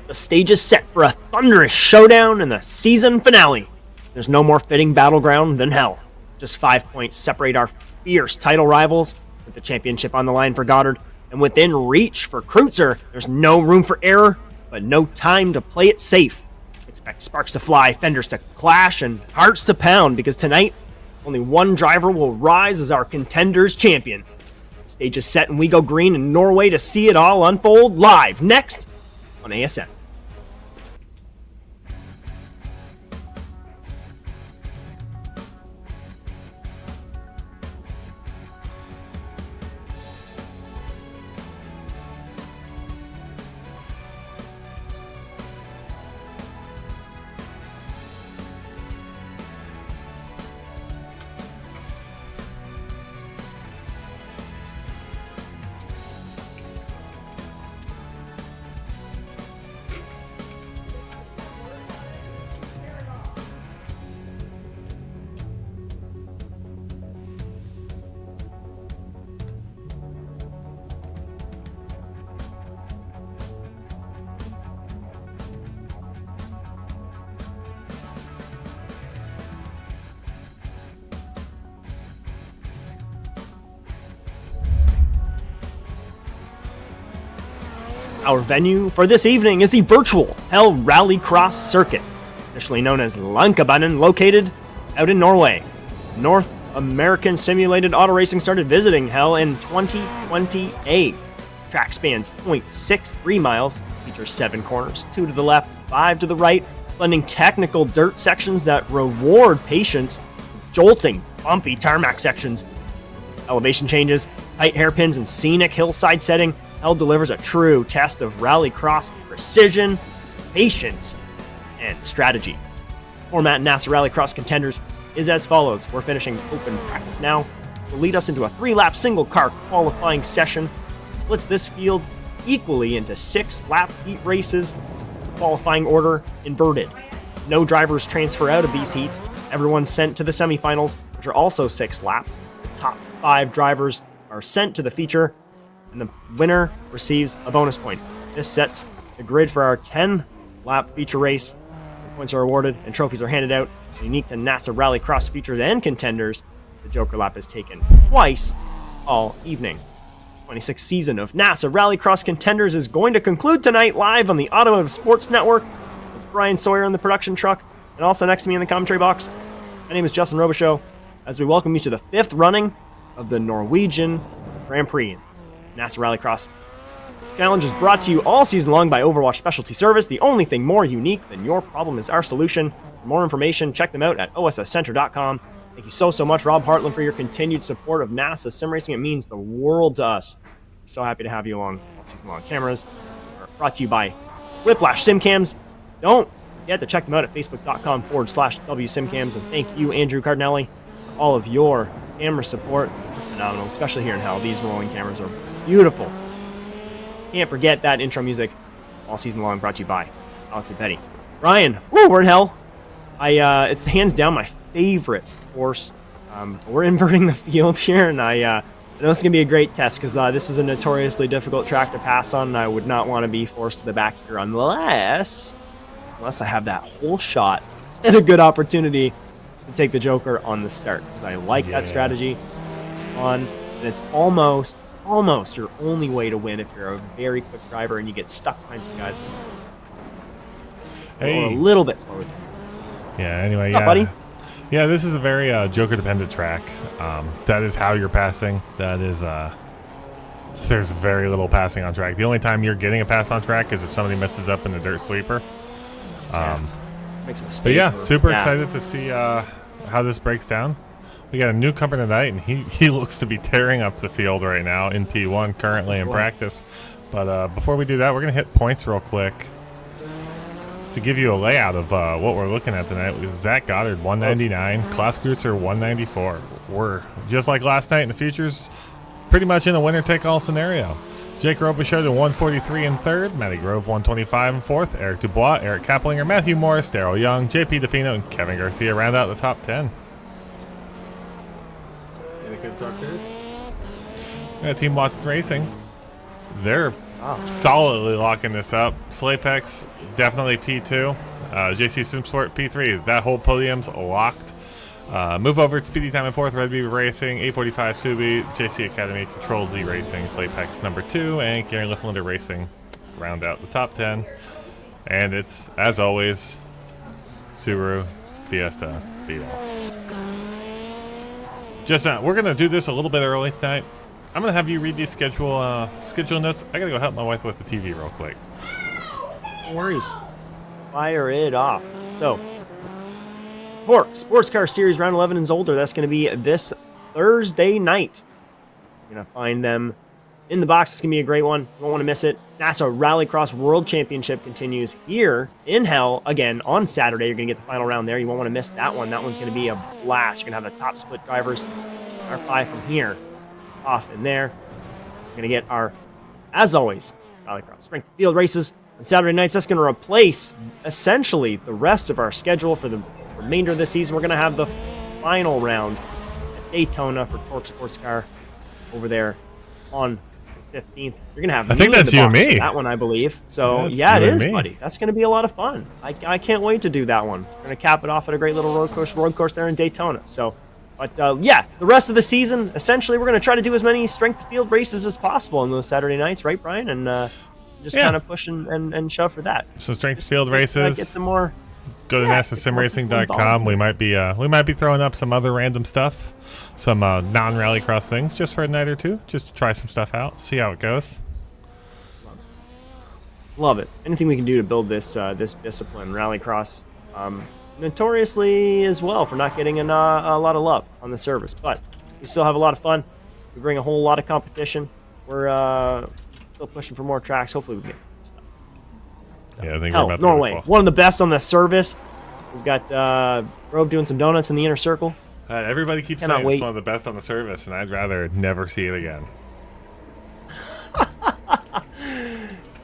The stage is set for a thunderous showdown in the season finale. There's no more fitting battleground than hell. Just 5 points separate our fierce title rivals, with the championship on the line for Goddard, and within reach for Kreutzer. There's no room for error, but no time to play it safe. Expect sparks to fly, fenders to clash, and hearts to pound, because tonight, only one driver will rise as our Contenders champion. The stage is set and we go green in Norway to see it all unfold live next on ASN. Our venue for this evening is the virtual Hell Rallycross circuit, officially known as Lånkebanen, located out in Norway. North American Simulated Auto Racing started visiting Hell in 2028. Track spans 0.63 miles, features 7 corners, 2 to the left, 5 to the right, blending technical dirt sections that reward patience with jolting, bumpy tarmac sections. Elevation changes, tight hairpins, and scenic hillside setting. Hell delivers a true test of Rallycross precision, patience, and strategy. Format in NASA Rallycross Contenders is as follows. We're finishing open practice now. Will lead us into a 3-lap single-car qualifying session. Splits this field equally into 6-lap heat races. Qualifying order inverted. No drivers transfer out of these heats. Everyone's sent to the semifinals, which are also 6 laps. The top 5 drivers are sent to the feature, and the winner receives a bonus point. This sets the grid for our 10-lap feature race. The points are awarded and trophies are handed out. Unique to NASA Rallycross features and Contenders, the Joker Lap is taken twice all evening. The 26th season of NASA Rallycross Contenders is going to conclude tonight live on the Automotive Sports Network with Brian Sawyer in the production truck, and also next to me in the commentary box. My name is Justin Robichaux, as we welcome you to the 5th running of the Norwegian Grand Prix. NASA Rallycross Challenge is brought to you all season long by Overwatch Specialty Service. The only thing more unique than your problem is our solution. For more information, check them out at osscenter.com. Thank you so much, Rob Hartland, for your continued support of NASA Sim Racing. It means the world to us. We're so happy to have you along all season long. Cameras are brought to you by Whiplash SimCams. Don't forget to check them out at facebook.com/WSimCams. And thank you, Andrew Cardinelli, for all of your camera support. Phenomenal, especially here in Hell. These rolling cameras are beautiful. Can't forget that intro music all season long, brought to you by Alex and Petty. Ryan, we're in Hell. It's hands down my favorite course. We're inverting the field here, and I know this is going to be a great test, because this is a notoriously difficult track to pass on, and I would not want to be forced to the back here unless I have that whole shot and a good opportunity to take the Joker on the start. Because I like that strategy. It's fun, and it's almost your only way to win if you're a very quick driver and you get stuck behind some guys. Or a little bit slower. Yeah, anyway, What's up, buddy? Yeah, this is a very Joker-dependent track. That is how you're passing. That is, there's very little passing on track. The only time you're getting a pass on track is if somebody messes up in the dirt sweeper. Makes a mistake. But yeah, super excited to see how this breaks down. We got a newcomer tonight, and he looks to be tearing up the field right now in P1 currently in practice. But before we do that, we're going to hit points real quick. Just to give you a layout of what we're looking at tonight, with Zach Goddard 199, Klaus Kreutzer 194. We're just like last night in the futures, pretty much in a winner-take-all scenario. Jake Robichaux to 143 in third, Matty Grove 125 in fourth, Eric Dubois, Eric Kaplinger, Matthew Morris, Daryl Young, JP DeFino, and Kevin Garcia round out the top 10. Any constructors? Team Watson Racing, they're solidly locking this up. Slapex, definitely P2. JC Simsport, P3. That whole podium's locked. Move over to Speedy Time in 4th, Red Beaver Racing, 845 Subi, JC Academy, Control Z Racing, Slapex number 2, and Gary Lifflander Racing round out the top 10. And it's, as always, Subaru Fiesta Beetle. Just we're gonna do this a little bit early tonight. I'm gonna have you read these schedule notes. I gotta go help my wife with the TV real quick. No worries. Fire it off. So, for Sports Car Series Round 11 and Zolder, that's going to be this Thursday night. You're going to find them in the box. It's going to be a great one. You won't want to miss it. NASA Rallycross World Championship continues here in Hell again on Saturday. You're going to get the final round there. You won't want to miss that one. That one's going to be a blast. You're going to have the top split drivers, R5 from here, off in there. We're going to get our, as always, Rallycross Strength Field races on Saturday nights. That's going to replace essentially the rest of our schedule for the remainder of the season. We're going to have the final round at Daytona for Torque Sports Car over there on the 15th. You're going to have I think that's you and me. That one, I believe. So, yeah, it is, buddy. That's going to be a lot of fun. I can't wait to do that one. We're going to cap it off at a great little road course there in Daytona. So, but yeah, the rest of the season, essentially, we're going to try to do as many strength field races as possible on those Saturday nights, right, Brian? And just kind of push and shove for that. So strength field races. Get some more. Go to NASASimRacing.com. We might be throwing up some other random stuff, some non-rallycross things, just for a night or two, just to try some stuff out, see how it goes. Love it. Anything we can do to build this this discipline, rallycross, notoriously as well for not getting a lot of love on the service, but we still have a lot of fun. We bring a whole lot of competition. We're still pushing for more tracks. Hopefully we can get some more stuff. Yeah, I think Hell, we're about Norway, one of the best on the service. We've got Robe doing some donuts in the inner circle. Everybody keeps saying it's one of the best on the service, and I'd rather never see it again.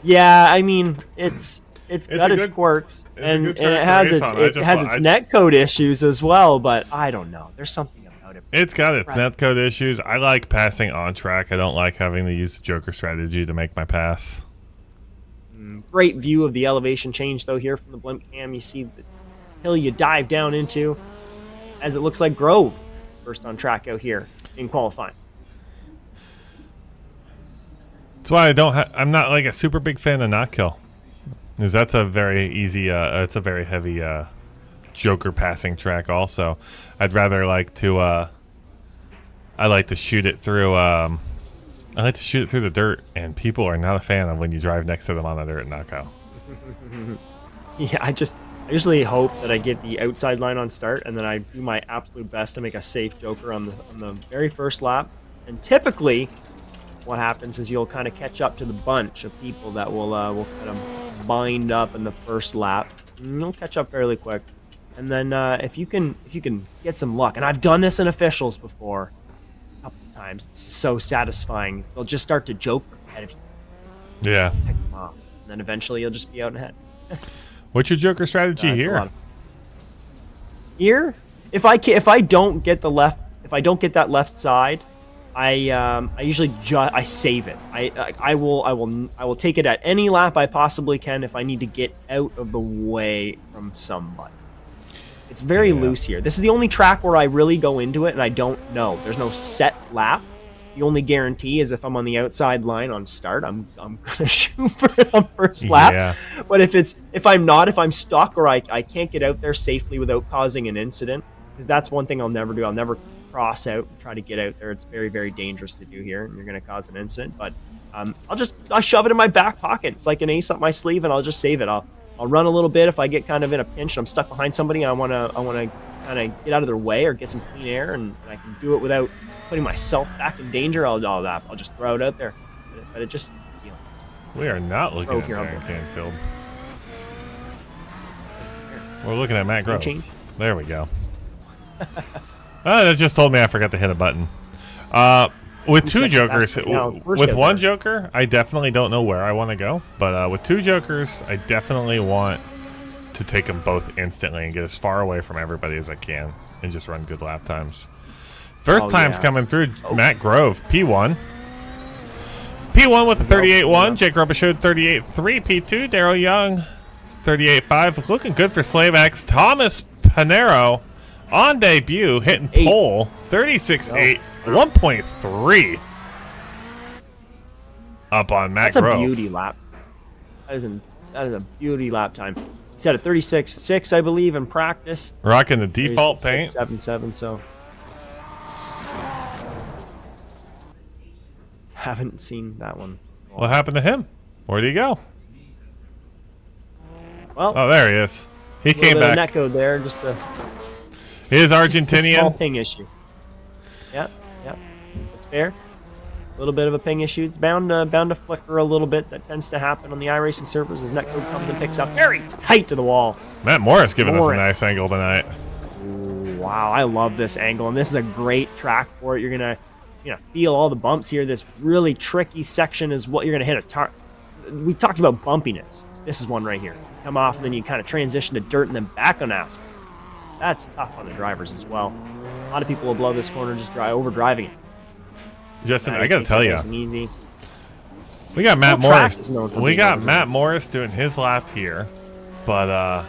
Yeah, I mean, it's got its quirks, and it has its netcode issues as well. But I don't know. There's something about it. It's got its netcode issues. I like passing on track. I don't like having to use the Joker strategy to make my pass. Great view of the elevation change, though, here from the blimp cam. You see the hill you dive down into, as it looks like Grove first on track out here in qualifying. That's why I'm not like a super big fan of Not Kill, because that's a very easy, it's a very heavy Joker passing track. Also, I'd rather like to, I like to shoot it through. I like to shoot it through the dirt, and people are not a fan of when you drive next to them on the dirt and knockout. Yeah, I usually hope that I get the outside line on start, and then I do my absolute best to make a safe Joker on the very first lap. And typically, what happens is you'll kind of catch up to the bunch of people that will kind of bind up in the first lap. And you'll catch up fairly quick, and then if you can get some luck, and I've done this in officials before. Times it's so satisfying. They'll just start to joke ahead of you. Yeah. Pick them off, and then eventually you'll just be out ahead. What's your Joker strategy here? Here, if I don't get that left side, I usually I save it. I will take it at any lap I possibly can if I need to get out of the way from somebody. It's very loose here. This is the only track where I really go into it, and I don't know. There's no set lap. The only guarantee is if I'm on the outside line on start, I'm gonna shoot for it on first lap. Yeah. But if I'm stuck or I can't get out there safely without causing an incident, because that's one thing I'll never do. I'll never cross out and try to get out there. It's very, very dangerous to do here, and you're gonna cause an incident. But I'll shove it in my back pocket. It's like an ace up my sleeve, and I'll just save it. I'll run a little bit if I get kind of in a pinch and I'm stuck behind somebody and I want to kind of get out of their way or get some clean air, and I can do it without putting myself back in danger. I'll just throw it out there. But it just, you know. We are not looking at Darren Canfield. We're looking at Matt Grove. There we go. That just told me I forgot to hit a button. With two Jokers, with one Joker, I definitely don't know where I want to go. But with two Jokers, I definitely want to take them both instantly and get as far away from everybody as I can and just run good lap times. First time's coming through. Matt Grove, P1. P1 with the 38.1. Jake Robichaud 38.3. P2 Daryl Young 38.5. Looking good for Slavex. Thomas Panero on debut hitting pole 36.8. 1.3 up on Matt That's Grove. a beauty lap. That is a beauty lap time. He set a 36.6, I believe, in practice. Rocking the default paint. 7.7, so. Haven't seen that one. What happened to him? Where'd he go? Well, oh, there he is. He came back. Net code there, just a. He is A Argentinian. small ping issue. Yep, that's fair. A little bit of a ping issue. It's bound to flicker a little bit. That tends to happen on the iRacing servers as netcode comes and picks up very tight to the wall. Matt Morris giving us a nice angle tonight. Ooh, wow, I love this angle, and this is a great track for it. You're gonna feel all the bumps here. This really tricky section is what you're gonna hit we talked about bumpiness. This is one right here. Come off, and then you kind of transition to dirt and then back on asphalt. That's tough on the drivers as well. A lot of people will blow this corner just overdriving it. Justin, I gotta tell you, easy. we got Matt Morris. We got Matt Morris doing his lap here, but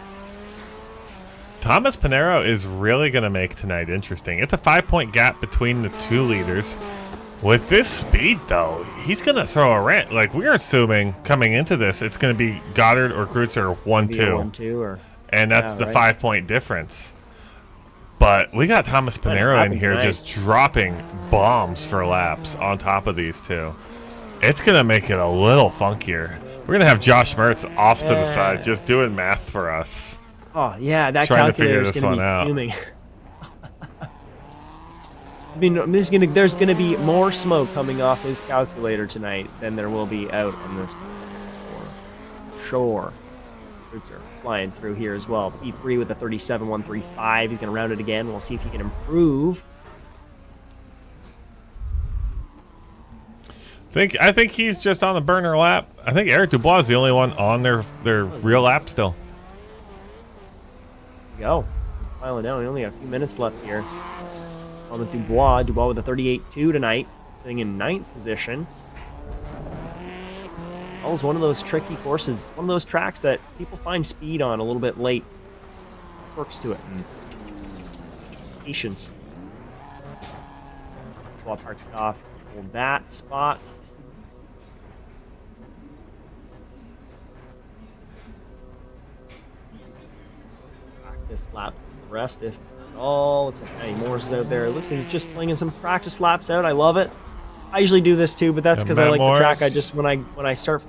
Thomas Panero is really gonna make tonight interesting. It's a 5-point gap between the two leaders. With this speed, though, he's gonna throw a rant. Like we're assuming coming into this, it's gonna be Goddard or Kreutzer 1-2, and that's the 5-point difference. But we got Thomas Panero in here just dropping bombs for laps on top of these two. It's going to make it a little funkier. We're going to have Josh Mertz off to the side just doing math for us. Oh, yeah, that trying to figure calculator's this going one to out. be fuming. I mean, there's going to be more smoke coming off his calculator tonight than there will be out on this course. For sure. Kreutzer flying through here as well. P3 with a 37.135. He's going to round it again. We'll see if he can improve. I think he's just on the burner lap. I think Eric Dubois is the only one on their real lap still. There we go. Filing down. We only got a few minutes left here. On the Dubois. Dubois with a 38.2 tonight. Sitting in 9th position. That was one of those tricky courses. One of those tracks that people find speed on a little bit late. Works to it. And patience. Dubois parks off. Hold that spot. Practice lap for the rest, if at all. Looks like Matty Morris is out there. It looks like he's just flinging some practice laps out. I love it. I usually do this too, but that's because I like the track. I just when I start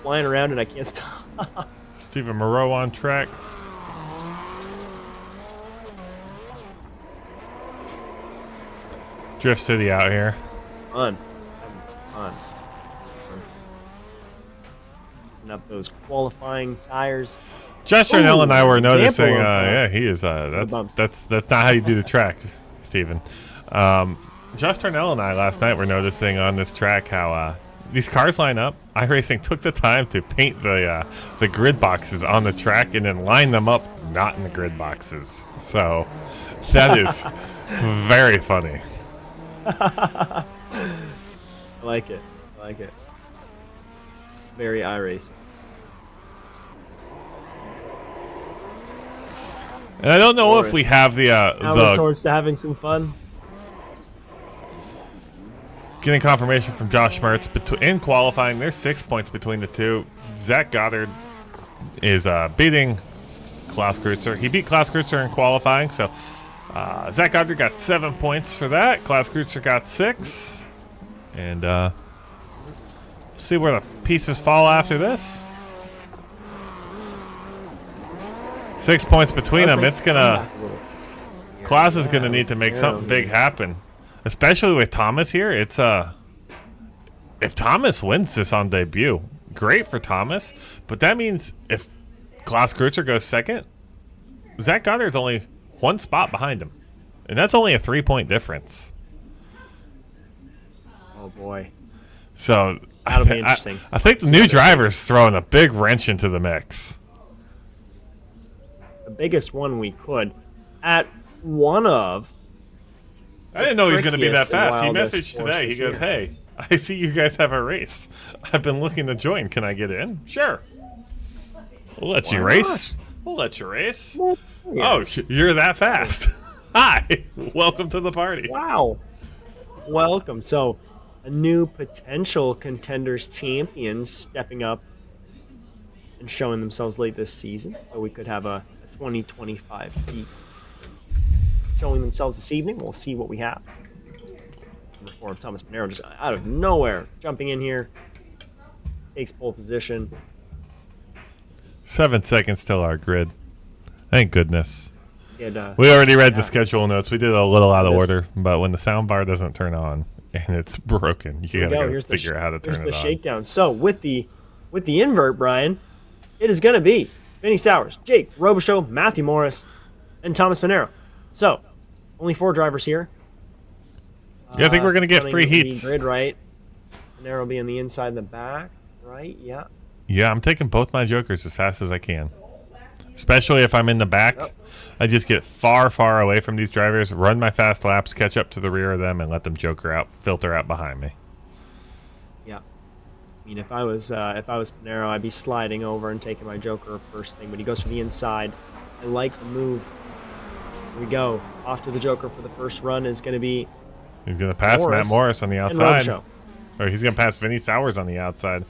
flying around it, I can't stop. Stephen Moreau on track. Drift City out here. Fun. Fun. Using up those qualifying tires. Josh Darnell and I were noticing. Of, yeah, he is. That's not how you do the track, Stephen. Josh Darnell and I last night were noticing on this track how these cars line up. iRacing took the time to paint the grid boxes on the track and then line them up not in the grid boxes. So that is very funny. I like it. I like it. Very iRacing. And I don't know if we have now we're towards to having some fun. Getting confirmation from Josh Mertz in qualifying. There's 6 points between the two. Zach Goddard is beating Klaus Kreutzer. He beat Klaus Kreutzer in qualifying, so Zach Goddard got 7 points for that. Klaus Kreutzer got 6. And see where the pieces fall after this. 6 points between them. It's gonna. Klaus is gonna need to make something big happen, especially with Thomas here. It's if Thomas wins this on debut, great for Thomas. But that means if Klaus Kreutzer goes second, Zach Goddard's only 1 spot behind him, and that's only a 3-point difference. Oh boy! So that'll be interesting. I think the new driver's throwing a big wrench into the mix. The biggest one we could at one of. I didn't know he was going to be that fast. He messaged today. He goes, "Hey, I see you guys have a race. I've been looking to join. Can I get in? Sure. We'll let you race. We'll let you race. Oh, you're that fast. Hi. Welcome to the party. Wow. Welcome. So, a new potential Contenders champion stepping up and showing themselves late this season. So we could have a 2025 team showing themselves this evening. We'll see what we have. Number 4 of Thomas Panero just out of nowhere, jumping in here, takes pole position. 7 seconds till our grid. Thank goodness. And, we already read the schedule notes. We did a little out of order, but when the sound bar doesn't turn on and it's broken, you gotta go figure out how to turn it on. Here's the shakedown. So with the invert, Brian, it is gonna be Vinny Sowers, Jake Robichaux, Matthew Morris, and Thomas Panero. So only 4 drivers here. Yeah, I think we're gonna get 3 heats. Grid right. Panero will be on the inside and the back, right? Yeah. Yeah, I'm taking both my jokers as fast as I can. Especially if I'm in the back. Yep. I just get far, far away from these drivers, run my fast laps, catch up to the rear of them, and let them filter out behind me. Yeah. I mean, if I was Panero, I'd be sliding over and taking my joker first thing, but he goes for the inside. I like the move. Here we go. Off to the joker for the first run is going to be... He's going to pass Matt Morris on the outside. Or he's going to pass Vinny Sowers on the outside.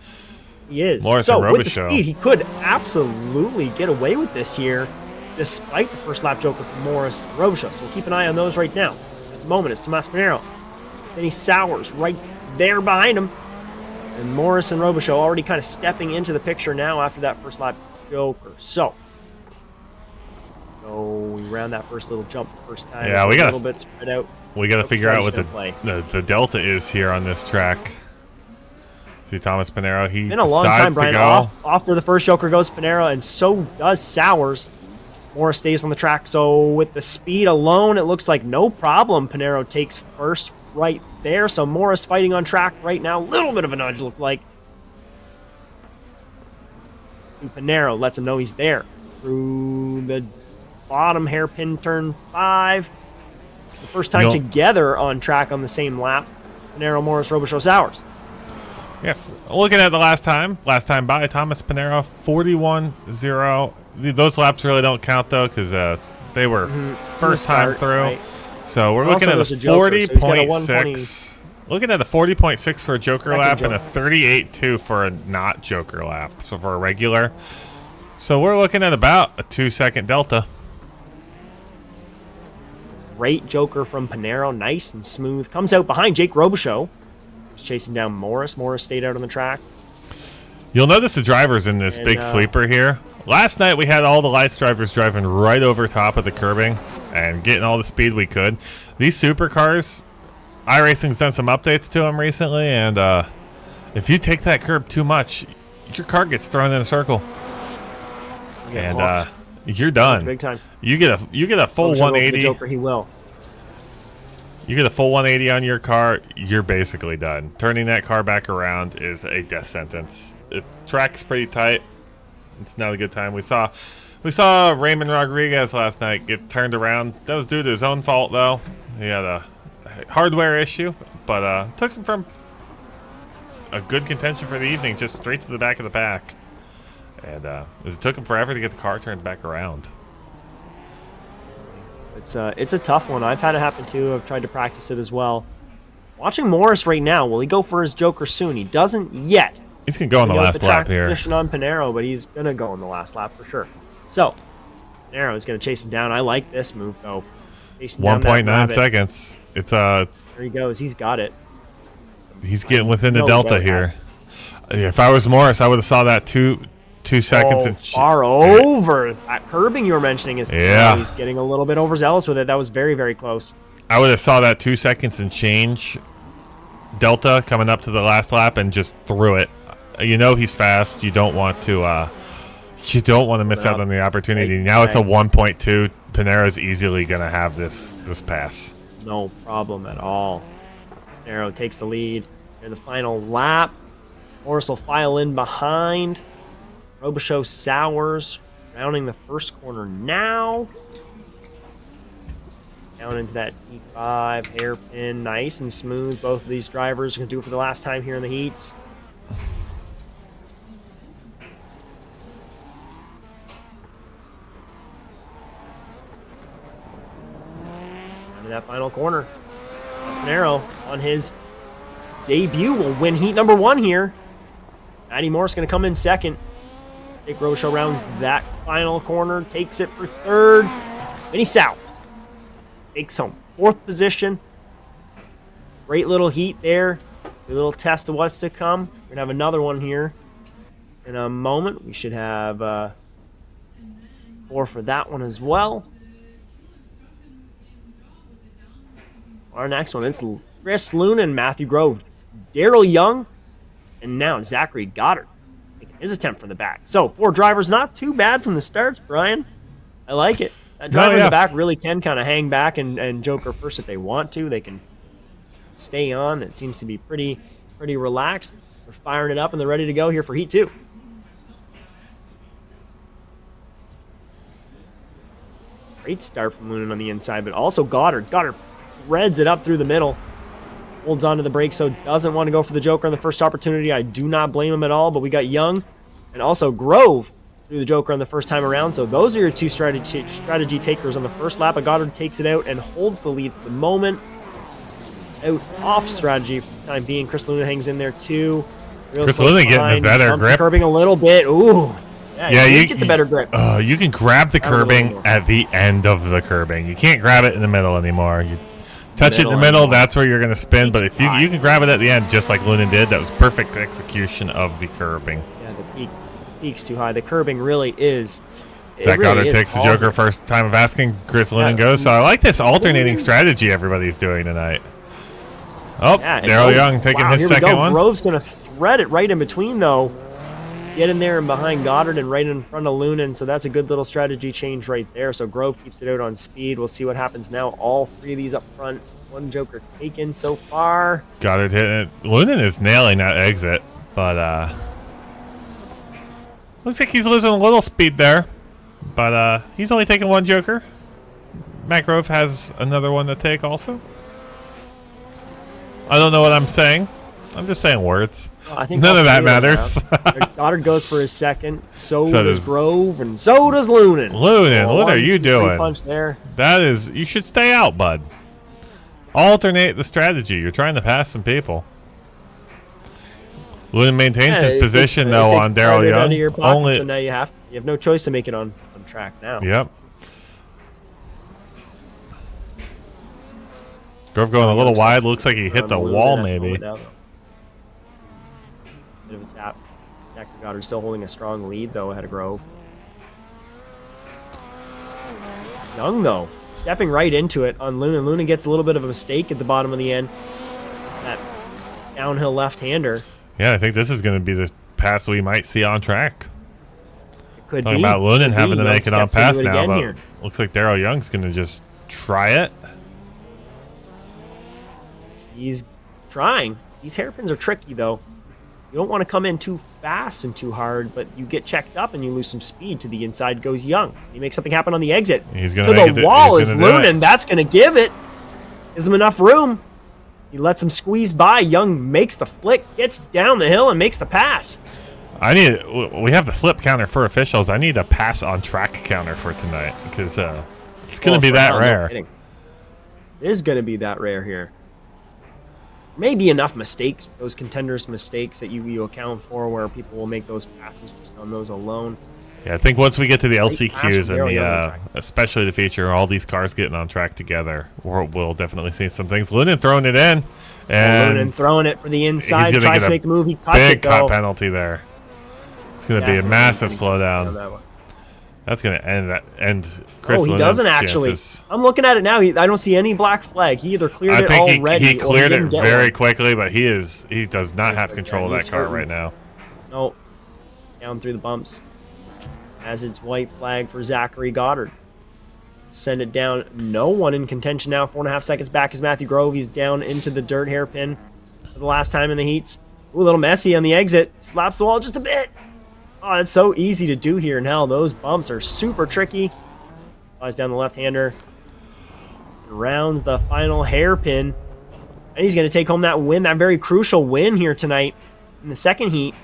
He is. Morris so and with the speed, he could absolutely get away with this here, despite the first lap joker from Morris and Robichaux. So we'll keep an eye on those right now. At the moment, it's Tomas Panero. Vinny Sowers right there behind him. And Morris and Robichaux already kind of stepping into the picture now after that first lap joker. So we ran that first little jump the first time. Yeah, we got a little bit spread out. We got to figure out what the delta is here on this track. See Thomas Panero, he been a long time, Brian. Off where the first joker goes Panero, and so does Sowers. Morris stays on the track, so with the speed alone, it looks like no problem. Panero takes first right there, so Morris fighting on track right now. A little bit of a nudge, looked like. And Panero lets him know he's there. Through the bottom hairpin turn 5. The first time together on track on the same lap. Panero, Morris, Robichaux, Sowers. Yeah, looking at the last time by, Thomas Panero, 41-0. Those laps really don't count, though, because they were first time through. Right. So we're looking at a 40.6. Looking at a 40.6 for a joker lap and a 38.2 for a not joker lap, so for a regular. So we're looking at about a 2-second delta. Great joker from Panero, nice and smooth. Comes out behind Jake Robichaux. Chasing down Morris. Morris stayed out on the track. You'll notice the drivers in this big sweeper here. Last night we had all the lights drivers driving right over top of the curbing and getting all the speed we could. These supercars, iRacing's done some updates to them recently, and if you take that curb too much, your car gets thrown in a circle, and you're done. Big time. You get a full 180. The joker, he will. You get a full 180 on your car, you're basically done. Turning that car back around is a death sentence. The track's pretty tight. It's not a good time. We saw Raymond Rodriguez last night get turned around. That was due to his own fault, though. He had a hardware issue, but took him from a good contention for the evening just straight to the back of the pack. And it took him forever to get the car turned back around. It's a tough one. I've had it happen too. I've tried to practice it as well. Watching Morris right now. Will he go for his joker soon? He doesn't yet. He's going to go on the last lap here. Position on Panero, but he's going to go on the last lap for sure. So, Panero is going to chase him down. I like this move, though. 1.9 seconds. There he goes. He's got it. He's getting within the delta here. If I was Morris, I would have saw that 2 seconds. And far over. That curbing you were mentioning is he's getting a little bit overzealous with it. That was very, very close. I would have saw that 2 seconds and change delta coming up to the last lap and just threw it. You know he's fast. You don't want to miss out on the opportunity. Now it's a 1.2. Panero's easily going to have this pass. No problem at all. Panero takes the lead in the final lap. Morris will file in behind. Robichaux, Sowers rounding the first corner now. Down into that T5 hairpin, nice and smooth. Both of these drivers are going to do it for the last time here in the heats. Into that final corner. Espinero on his debut will win heat number 1 here. Matty Morris going to come in second. Jake Rochelle rounds that final corner, takes it for third. Vinny South takes home 4th position. Great little heat there. A little test of what's to come. We're going to have another one here in a moment. We should have 4 for that one as well. Our next one, it's Chris Loonan, Matthew Grove, Daryl Young, and now Zachary Goddard making his attempt from the back. So 4 drivers, not too bad from the starts, Brian. I like it. That driver in the back really can kind of hang back and joker first if they want to. They can stay on. It seems to be pretty relaxed. They're firing it up and they're ready to go here for heat 2. Great start from Loonan on the inside, but also Goddard. Goddard reds it up through the middle. Holds on to the brake, so doesn't want to go for the joker on the first opportunity. I do not blame him at all, but we got Young and also Grove through the joker on the first time around. So those are your 2 strategy takers on the first lap. Goddard takes it out and holds the lead for the moment. Out off strategy for the time being. Chris Loonan hangs in there too. Chris Loonan getting the better grip. Curbing a little bit. Ooh. Yeah, you get the better grip. You can grab the curbing at the end of the curbing. You can't grab it in the middle anymore. You touch it in the middle, that's where you're going to spin. But if you can grab it at the end, just like Loonan did, that was perfect execution of the curbing. Yeah, the peak's too high. The curbing really is. Zach Goddard takes the joker first time of asking. Chris Loonan goes. So I like this alternating strategy everybody's doing tonight. Oh, Daryl Young taking his second one. Grove's going to thread it right in between, though. Get in there and behind Goddard and right in front of Loonan, so that's a good little strategy change right there. So Grove keeps it out on speed. We'll see what happens now. All 3 of these up front. 1 joker taken so far. Goddard hitting it. Loonan is nailing that exit, but looks like he's losing a little speed there. But he's only taking 1 joker. Matt Grove has another one to take also. I don't know what I'm saying. I'm just saying words. Well, I think none of that matters. Goddard goes for his second. So does Grove, and so does Loonan. Loonan, what are you doing? Punch there. That is, you should stay out, bud. Alternate the strategy. You're trying to pass some people. Loonan maintains his position though on Daryl Young. So now you have no choice to make it on track now. Yep. Grove going a little wide. Looks like he hit the wall maybe. Bit of a tap. Zachary Goddard still holding a strong lead, though, ahead of Grove. Young, though, stepping right into it on Loonan. Loonan gets a little bit of a mistake at the bottom of the end. That downhill left-hander. Yeah, I think this is going to be the pass we might see on track. It could Talking be. about Loonan having to make it on pass now, but here. Looks like Daryl Young's going to just try it. He's trying. These hairpins are tricky, though. You don't want to come in too fast and too hard, but you get checked up and you lose some speed. To the inside goes Young. He makes something happen on the exit. He's going to to the wall is Loonan. That's going to give it. Gives him enough room. He lets him squeeze by. Young makes the flick, gets down the hill, and makes the pass. We have the flip counter for officials. I need a pass on track counter for tonight because it's going to be that rare. It is going to be that rare here. Maybe enough mistakes, those contenders mistakes that you account for, where people will make those passes just on those alone. Yeah, I think once we get to the LCQs and the especially the feature, all these cars getting on track together, we'll definitely see some things. Loonan throwing it in, and Loonan throwing it for the inside, tries to make the move. He cuts big it, though. cut penalty there. It's going to be a massive slowdown. That's going to end Chris Loonan's he doesn't actually. chances. I'm looking at it now. I don't see any black flag. He either cleared it already. He cleared it very one. quickly, but he does not have control of that car right now. No, down through the bumps. As it's white flag for Zachary Goddard. Send it down. No one in contention now. 4.5 seconds back is Matthew Grove. He's down into the dirt hairpin for the last time in the heats. Ooh, a little messy on the exit. Slaps the wall just a bit. Oh, it's so easy to do here now. Those bumps are super tricky. Flies down the left-hander. rounds the final hairpin. And he's going to take home that win, that very crucial win here tonight in the second heat,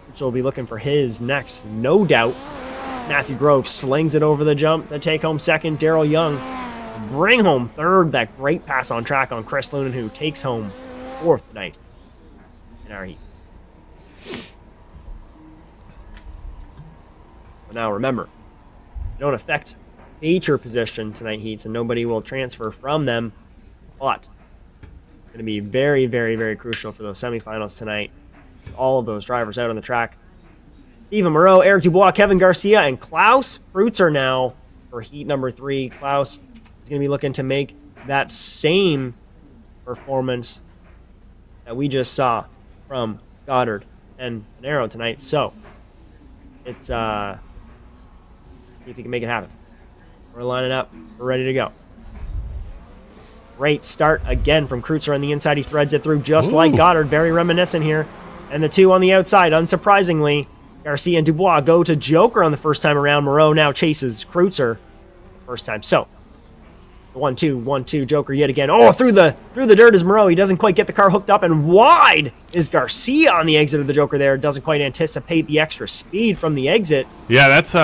which will be looking for his next, no doubt. Matthew Grove slings it over the jump to take home second. Daryl Young bring home third. That great pass on track on Chris Loonan, who takes home fourth tonight in our heat. But now remember, they don't affect feature position tonight heats, and nobody will transfer from them. But going to be very, very, very crucial for those semifinals tonight. All of those drivers out on the track. Steven Moreau, Eric Dubois, Kevin Garcia, and Klaus Kreutzer now for heat number 3. Klaus is going to be looking to make that same performance that we just saw from Goddard and Panero tonight. So, it's, see if he can make it happen. We're lining up. We're ready to go. Great start again from Kreutzer on the inside. He threads it through just like Goddard. Very reminiscent here. And the two on the outside, unsurprisingly. Garcia and Dubois go to Joker on the first time around. Moreau now chases Kreutzer first time. So, 1-2, 1-2. Joker yet again. Oh, through the dirt is Moreau. He doesn't quite get the car hooked up. And wide is Garcia on the exit of the Joker there. Doesn't quite anticipate the extra speed from the exit. Yeah, that's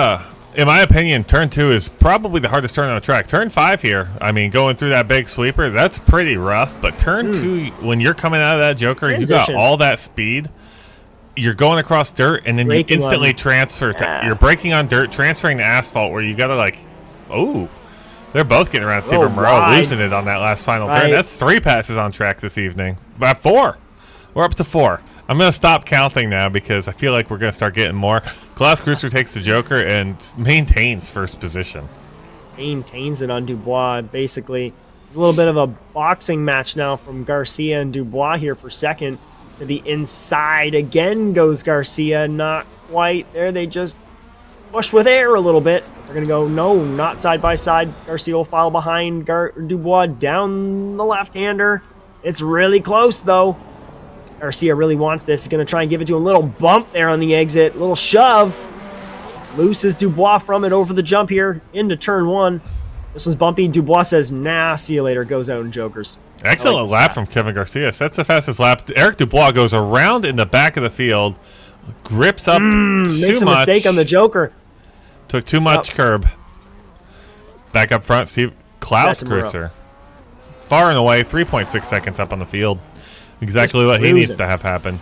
in my opinion, turn 2 is probably the hardest turn on the track. Turn 5 here, I mean, going through that big sweeper, that's pretty rough. But turn 2, when you're coming out of that Joker, you got all that speed. You're going across dirt, and then you instantly transfer. You're braking on dirt, transferring to asphalt, where you got to like, oh, they're both getting around. Steven Moreau losing it on that last final turn. That's 3 passes on track this evening. But 4. We're up to 4. I'm going to stop counting now because I feel like we're going to start getting more. Klaus Kreutzer takes the Joker and maintains first position. Maintains it on Dubois. Basically, a little bit of a boxing match now from Garcia and Dubois here for second. To the inside again goes Garcia. Not quite there. They just push with air a little bit. They're going to go, no, not side by side. Garcia will follow behind Dubois down the left-hander. It's really close, though. Garcia really wants this. He's going to try and give it to him. A little bump there on the exit. A little shove. Looses Dubois from it over the jump here into turn 1. This one's bumpy. Dubois says, nah, see you later. Goes out in Jokers. Excellent lap from Kevin Garcia. That's the fastest lap. Eric Dubois goes around in the back of the field. Grips up too makes a much. Mistake on the Joker. Took too much curb. Back up front, Steve. Klaus Kreutzer. Far and away, 3.6 seconds up on the field. Exactly what he needs to have happen.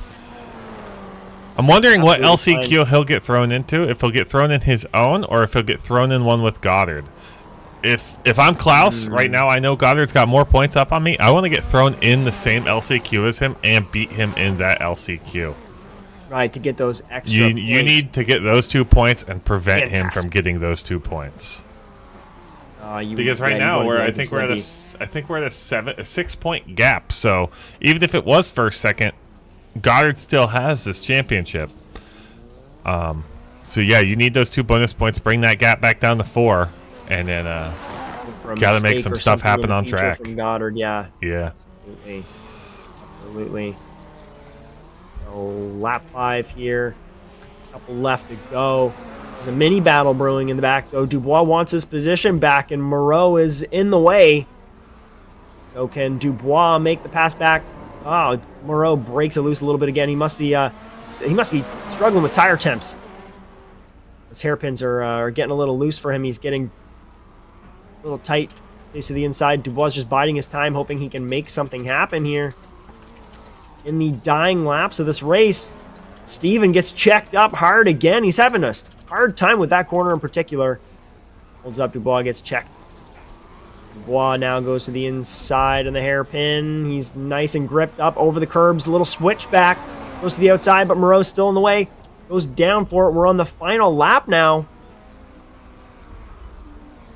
I'm wondering what LCQ he'll get thrown into. If he'll get thrown in his own, or if he'll get thrown in one with Goddard. If I'm Klaus, right now I know Goddard's got more points up on me. I want to get thrown in the same LCQ as him and beat him in that LCQ. Right, to get those extra points. You need to get those 2 points and prevent him from getting those 2 points. Because right now I think we're at a 6-point gap. So even if it was first, second, Goddard still has this championship. So yeah, you need those 2 bonus points. Bring that gap back down to 4, and then got to make some stuff happen on track. From Goddard, yeah. Yeah. Absolutely. So lap 5 here. Couple left to go. There's a mini battle brewing in the back, though. Dubois wants his position back, and Moreau is in the way. So can Dubois make the pass back? Oh, Moreau breaks it loose a little bit again. He must be struggling with tire temps. Those hairpins are getting a little loose for him. He's getting a little tight. Face to the inside. Dubois just biding his time, hoping he can make something happen here. In the dying laps of this race, Steven gets checked up hard again. He's having a hard time with that corner in particular. Holds up, Dubois gets checked. Dubois now goes to the inside of the hairpin. He's nice and gripped up over the curbs. A little switchback. Goes to the outside, but Moreau's still in the way. Goes down for it. We're on the final lap now.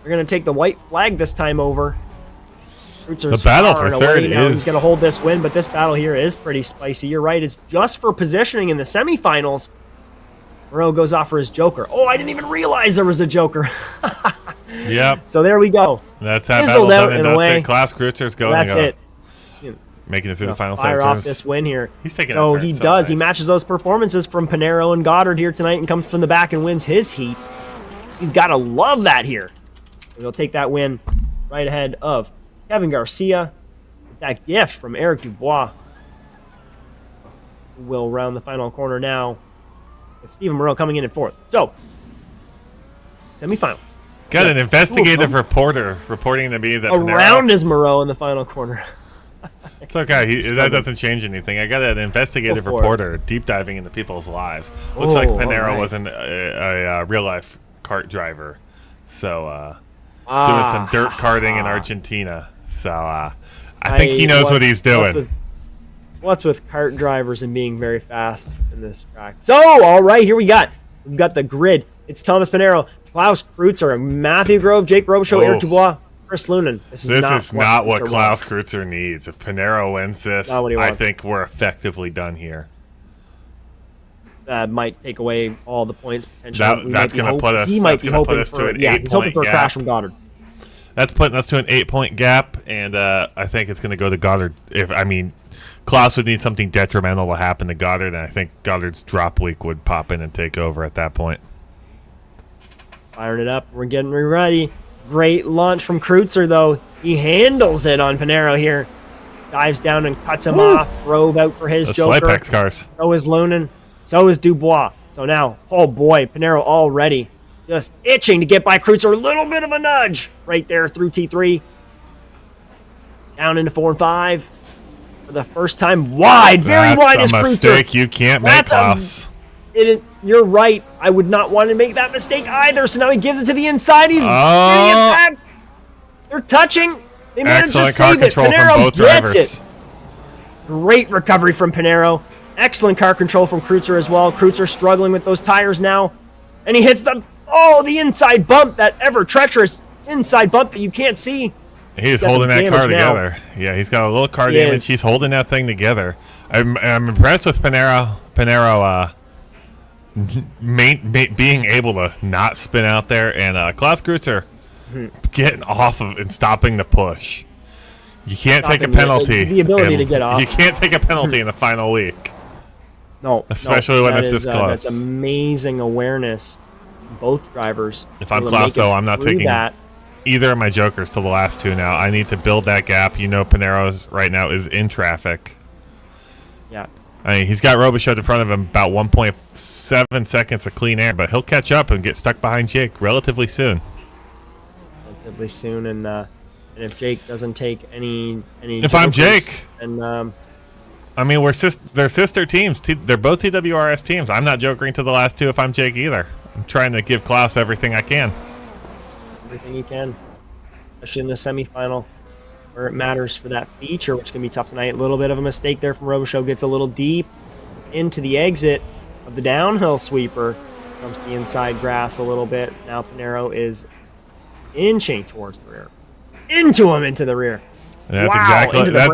We're going to take the white flag this time over. The battle for third is... He's going to hold this win, but this battle here is pretty spicy. You're right. It's just for positioning in the semifinals. Moreau goes off for his Joker. Oh, I didn't even realize there was a Joker. Yep. So there we go. That's that battle done and dusted. Klaus Kreutzer's going. That's it. Making it through the final fire off this win here. He's taking so he does. Nice. He matches those performances from Panero and Goddard here tonight and comes from the back and wins his heat. He's got to love that here. He'll take that win right ahead of Kevin Garcia. That gift from Eric Dubois will round the final corner now. With Stephen Moreau coming in at 4th. So, semifinals. Got an investigative reporter reporting to me that around is Moreau in the final corner. It's okay. That doesn't change anything. I got an investigative reporter deep diving into people's lives. Looks like Panero wasn't a real life kart driver, so doing some dirt karting in Argentina. So I think he knows what he's doing. What's with kart drivers and being very fast in this track? So, all right, here we've got the grid. It's Thomas Panero, Klaus Kreutzer, Matthew Grove, Jake Robichaud, Eric Dubois, Chris Lunan. This is not what Klaus Kreutzer needs. If Panero wins this, I think we're effectively done here. That might take away all the points potentially. That's going to put us. That's going to put us to an 8-point gap. He's hoping for a crash from Goddard. That's putting us to an 8-point gap, and I think it's going to go to Goddard. Klaus would need something detrimental to happen to Goddard, and I think Goddard's drop week would pop in and take over at that point. Firing it up. We're getting ready. Great launch from Kreutzer, though. He handles it on Panero here. Dives down and cuts him off. Rove out for his Joker. Slipex cars. So is Lunan. So is Dubois. So now, oh boy, Panero already just itching to get by Kreutzer. A little bit of a nudge right there through T3. Down into 4 and 5. For the first time, wide. Very wide is Kreutzer. That's a mistake you can't make, Klaus. You're right. I would not want to make that mistake either. So now he gives it to the inside. He's getting it back. They're touching. They managed to save it. Panero gets it. Great recovery from Panero. Excellent car control from Kreutzer as well. Kreutzer struggling with those tires now. And he hits the inside bump, that ever treacherous inside bump that you can't see. He's holding that car together. Yeah, he's got a little car damage. He's holding that thing together. I'm impressed with Panero being able to not spin out there, and Klaus Kreutzer getting off of and stopping the push. You can't take a penalty. The ability to get off. You can't take a penalty in the final week. No, especially when it's this close. That's amazing awareness. Both drivers. If I'm Klaus, though, I'm not taking either of my jokers to the last two now. I need to build that gap. Panero's right now is in traffic. Yeah. I mean, he's got Robichaud in front of him about 1.7 seconds of clean air, but he'll catch up and get stuck behind Jake relatively soon. Relatively soon, and if Jake doesn't take any if I'm Jake, and I mean, they're sister teams. They're both TWRS teams. I'm not jokering to the last two if I'm Jake either. I'm trying to give Klaus everything I can. Everything you can, especially in the semifinal, where it matters for that feature, which can be tough tonight. A little bit of a mistake there from Robichaud. Gets a little deep into the exit of the downhill sweeper. Comes to the inside grass a little bit. Now Panero is inching towards the rear. Into the rear. That's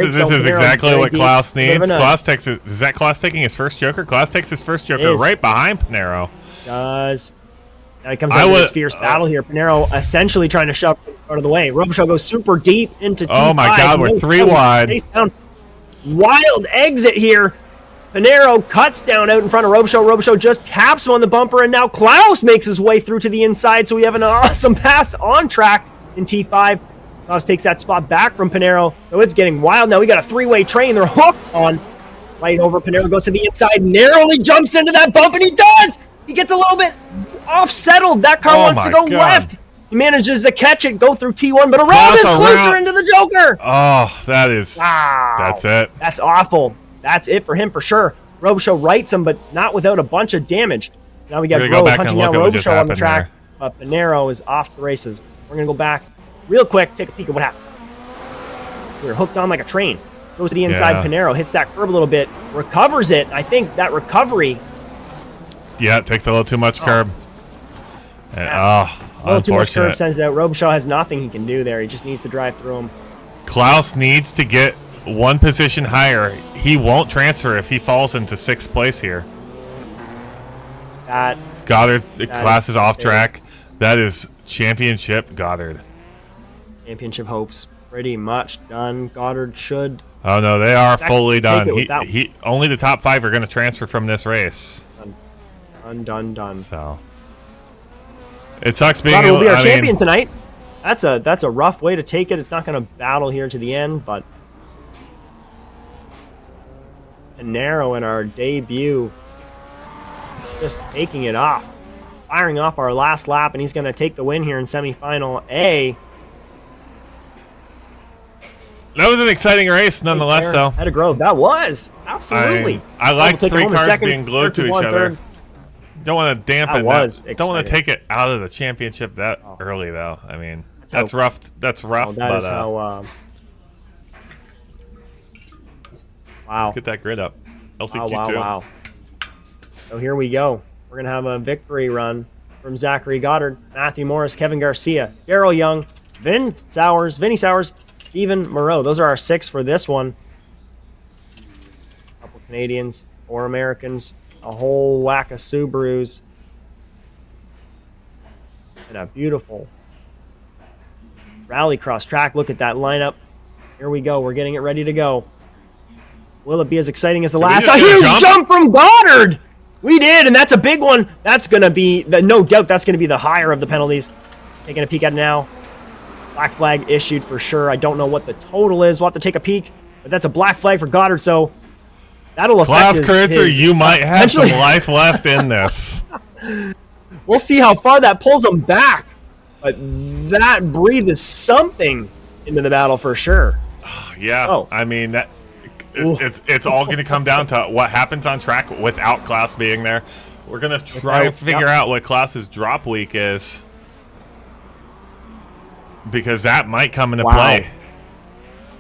this is exactly what Klaus needs. Is that Klaus taking his first joker? Klaus takes his first joker right behind Panero. Does. Now he comes out with this fierce battle here. Panero essentially trying to shove out of the way. Robichaud goes super deep into T5. Oh my God, we're 3 wide. Wild exit here. Panero cuts down out in front of Robichaud. Robichaud just taps him on the bumper, and now Klaus makes his way through to the inside. So we have an awesome pass on track in T5. Klaus takes that spot back from Panero. So it's getting wild now. We got a 3-way train. They're hooked on. Right over. Panero goes to the inside, narrowly jumps into that bump, and he does! He gets a little bit off-settled. That car wants to go left. He manages to catch it, go through T1, but around his Kreutzer into the Joker. Oh, that is... Wow. That's it. That's awful. That's it for him for sure. Robichaud rights him, but not without a bunch of damage. Now we got Grove punching down Robichaud on the track. But Panero is off the races. We're going to go back real quick, take a peek at what happened. We're hooked on like a train. Goes to the inside, Panero hits that curb a little bit, recovers it. I think that recovery... Yeah, it takes a little too much curb. And, a little too much curb sends it out. Robichaud has nothing he can do there. He just needs to drive through him. Klaus needs to get one position higher. He won't transfer if he falls into 6th place here. Goddard, Klaus is off track. That is championship Goddard. Championship hopes pretty much done. Goddard should. Oh no, they are fully done. He only the top 5 are going to transfer from this race. Done. So it sucks being. Goddard will be our champion tonight. That's a rough way to take it. It's not going to battle here to the end, but Narrow in our debut, just taking it off, firing off our last lap, and he's going to take the win here in semifinal A. That was an exciting race, nonetheless, though. Had a Grove. That was absolutely. I like three cars being glued to each other. Don't want to dampen that. Don't want to take it out of the championship that early, though. I mean, that's rough. That's rough. That is how. Wow. Let's get that grid up. LCQ2. Wow. So here we go. We're gonna have a victory run from Zachary Goddard, Matthew Morris, Kevin Garcia, Daryl Young, Vinny Sowers, Stephen Moreau. Those are our 6 for this one. A couple Canadians, 4 Americans, a whole whack of Subarus, and a beautiful Rallycross track. Look at that lineup. Here we go. We're getting it ready to go. Will it be as exciting as the last? A huge jump from Goddard! We did, and that's a big one. That's going to be, no doubt, that's going to be the higher of the penalties. Taking a peek at it now. Black flag issued for sure. I don't know what the total is. We'll have to take a peek, but that's a black flag for Goddard, so that'll affect his you might have some life left in this. We'll see how far that pulls him back, but that breathes something into the battle for sure. Yeah, I mean, that. It's all going to come down to what happens on track without Klaus being there. We're going to try and figure out what Klaus's drop week is, because that might come into play.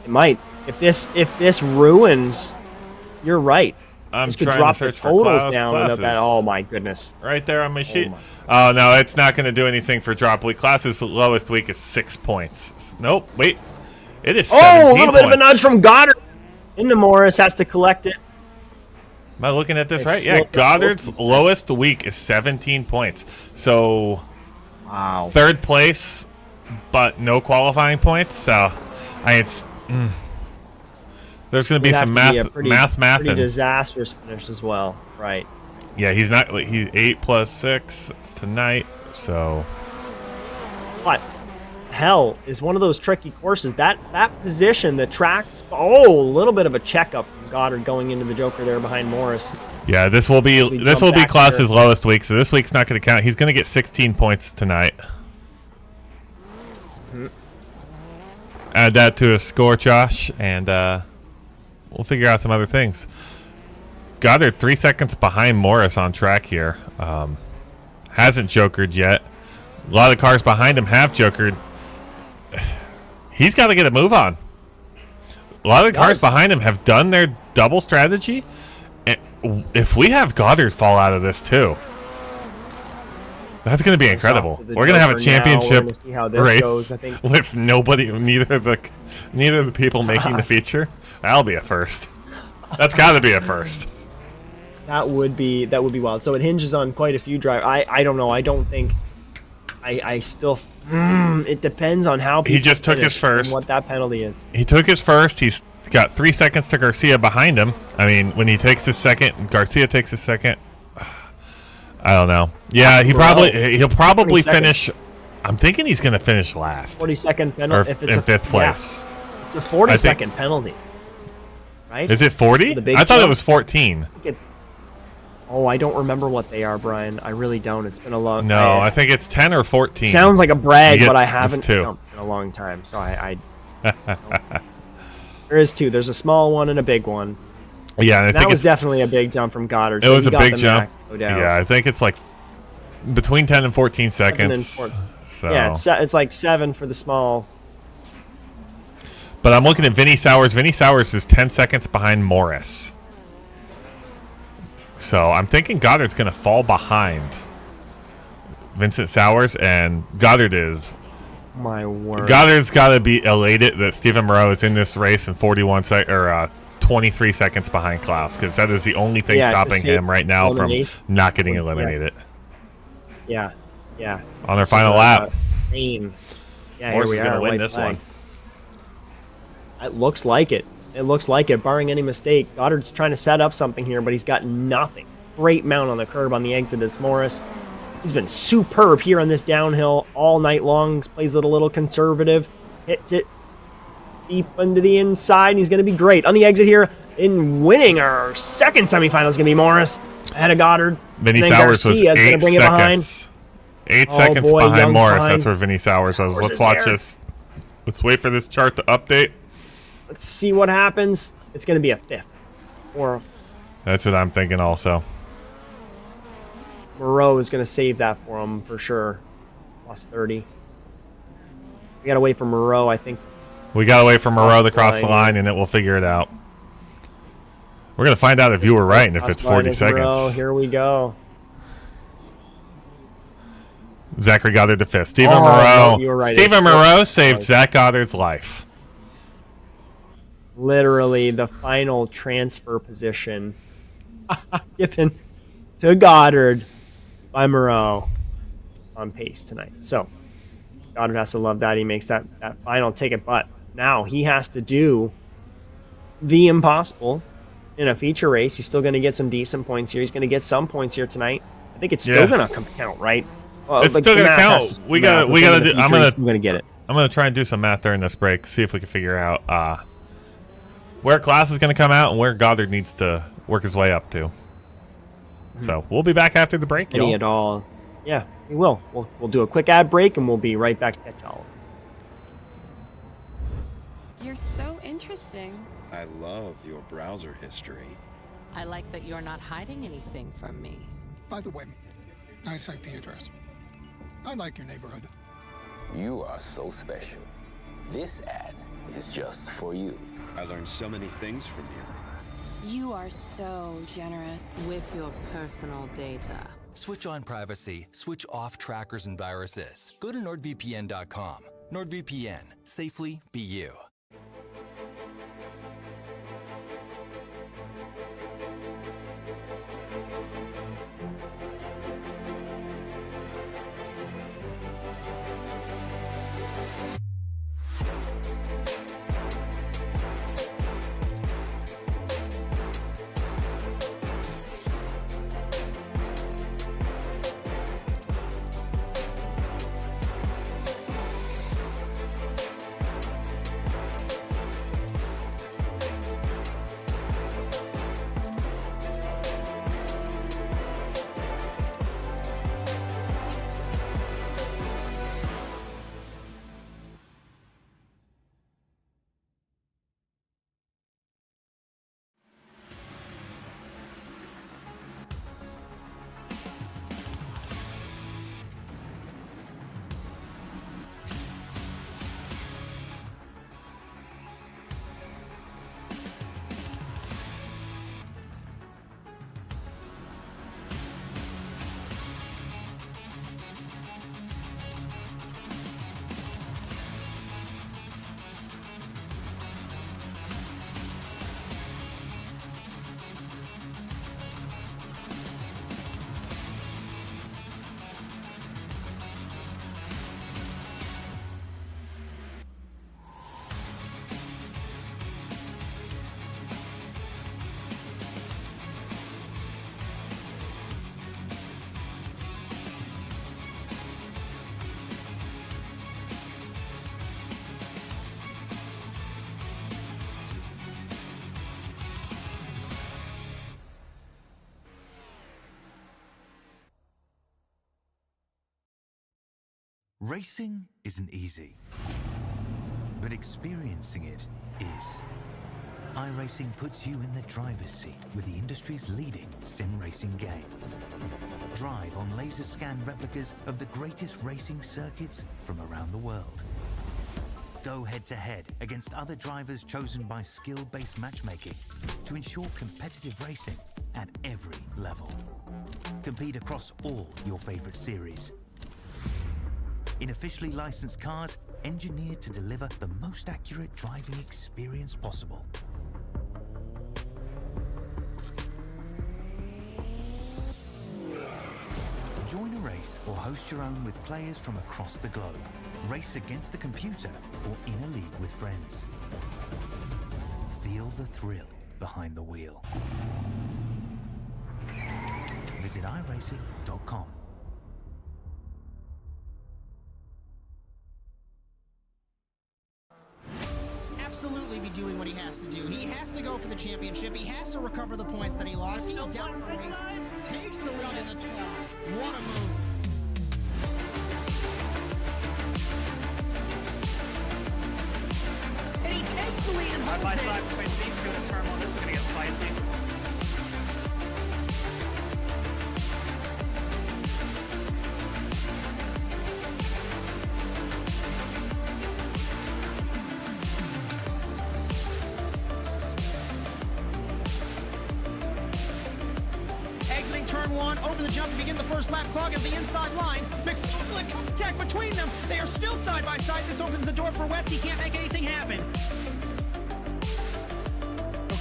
It might. If this ruins, you're right. I'm this could trying drop to search the totals for down. Oh my goodness! Right there on my sheet. Oh no, it's not going to do anything for drop week. Klaus's lowest week is 6 points. Nope. Wait, it is 17 a little bit of a nudge from Goddard. Into Morris, has to collect it. Am I looking at this right? Yeah, Goddard's lowest week is 17 points. So, wow. 3rd place, but no qualifying points. So, there's going to be some math. Pretty disastrous finish as well, right? Yeah, he's 8 plus 6. It's tonight. So, but Hell is one of those tricky courses. That position, the tracks. A little bit of a checkup from Goddard going into the Joker there behind Morris. Yeah, this will be Klaus's lowest week, so this week's not going to count. He's going to get 16 points tonight. Add that to his score, Josh, and we'll figure out some other things. Goddard 3 seconds behind Morris on track here. Hasn't jokered yet. A lot of cars behind him have jokered. He's got to get a move on. A lot of the cars behind him have done their double strategy. If we have Goddard fall out of this too, that's going to be incredible. We're going to have a championship race with nobody, neither of the people making the feature. That'll be a first. That's got to be a first. That would be wild. So it hinges on quite a few drivers. I don't know. I don't think. I still. It depends on how he just took his first. And what that penalty is. He took his first. He's got 3 seconds to Garcia behind him. I mean, when he takes his second, Garcia takes his second. I don't know. Yeah, he'll probably finish. I'm thinking he's going to finish last. 40-second penalty. If it's in 5th place. Yeah. It's a 40-second penalty. Right? Is it 40? I thought it was 14. I don't remember what they are, Brian. I really don't. It's been a long time. No, I think it's 10 or 14. Sounds like a brag, but I haven't counted in a long time. So I there is 2. There's a small one and a big one. Yeah, and that was definitely a big jump from Goddard. It was a big jump. Yeah, I think it's like between 10 and 14 seconds. So. Yeah, it's like 7 for the small. But I'm looking at Vinny Sowers. Vinny Sowers is 10 seconds behind Morris. So I'm thinking Goddard's going to fall behind Vincent Sowers, and Goddard is. My word. Goddard's got to be elated that Stephen Moreau is in this race in 23 seconds behind Klaus, because that is the only thing stopping him right now from not getting eliminated. Yeah. On their final lap. Yeah, Morris is going to win this one. It looks like it. It looks like it, barring any mistake. Goddard's trying to set up something here, but he's got nothing. Great mount on the curb on the exit is Morris. He's been superb here on this downhill all night long. Plays it a little conservative. Hits it deep into the inside. And he's going to be great. On the exit here, in winning our second semifinal is going to be Morris ahead of Goddard. Vinny Sowers was 8 seconds. 8 seconds behind Morris. That's where Vinny Sowers was. Let's watch this. Let's wait for this chart to update. Let's see what happens. It's going to be a 5th. Or that's what I'm thinking also. Moreau is going to save that for him for sure. Plus 30. We got to wait for Moreau, I think. We got to wait for Moreau to cross the line, and then we'll figure it out. We're going to find out if you were right and if it's 40 seconds. Moreau. Here we go. Zachary Goddard to 5th. Stephen Moreau. No, you were right. Stephen Moreau saved Zach Goddard's life. Literally the final transfer position given to Goddard by Moreau on pace tonight. So Goddard has to love that. He makes that final ticket, but now he has to do the impossible in a feature race. He's still going to get some decent points here. He's going to get some points here tonight. I think it's still going to count, right? Well, it's still going to count. We got to do. I'm going to get it. I'm going to try and do some math during this break. See if we can figure out where Class is going to come out and where Goddard needs to work his way up to. So we'll be back after the break. Any at all? Yeah, we will. We'll do a quick ad break and we'll be right back to catch y'all. You're so interesting. I love your browser history. I like that you're not hiding anything from me. By the way, nice IP address. I like your neighborhood. You are so special. This ad is just for you. I learned so many things from you. You are so generous. With your personal data. Switch on privacy, switch off trackers and viruses. Go to NordVPN.com. NordVPN. Safely be you. Racing isn't easy, but experiencing it is. iRacing puts you in the driver's seat with the industry's leading sim racing game. Drive on laser scan replicas of the greatest racing circuits from around the world. Go head-to-head against other drivers chosen by skill-based matchmaking to ensure competitive racing at every level. Compete across all your favorite series. In officially licensed cars, engineered to deliver the most accurate driving experience possible. Join a race or host your own with players from across the globe. Race against the computer or in a league with friends. Feel the thrill behind the wheel. Visit iRacing.com. absolutely be doing what he has to do. He has to go for the championship. He has to recover the points that he lost. He's down the race, takes the lead in the 12. What a move. And he takes the lead and holds it. Between these two in turn one, this is going to get spicy. Exiting turn one, over the jump to begin the first lap, clogging the inside line. McFarland contact between them. They are still side by side. This opens the door for Wetz. He can't make anything happen.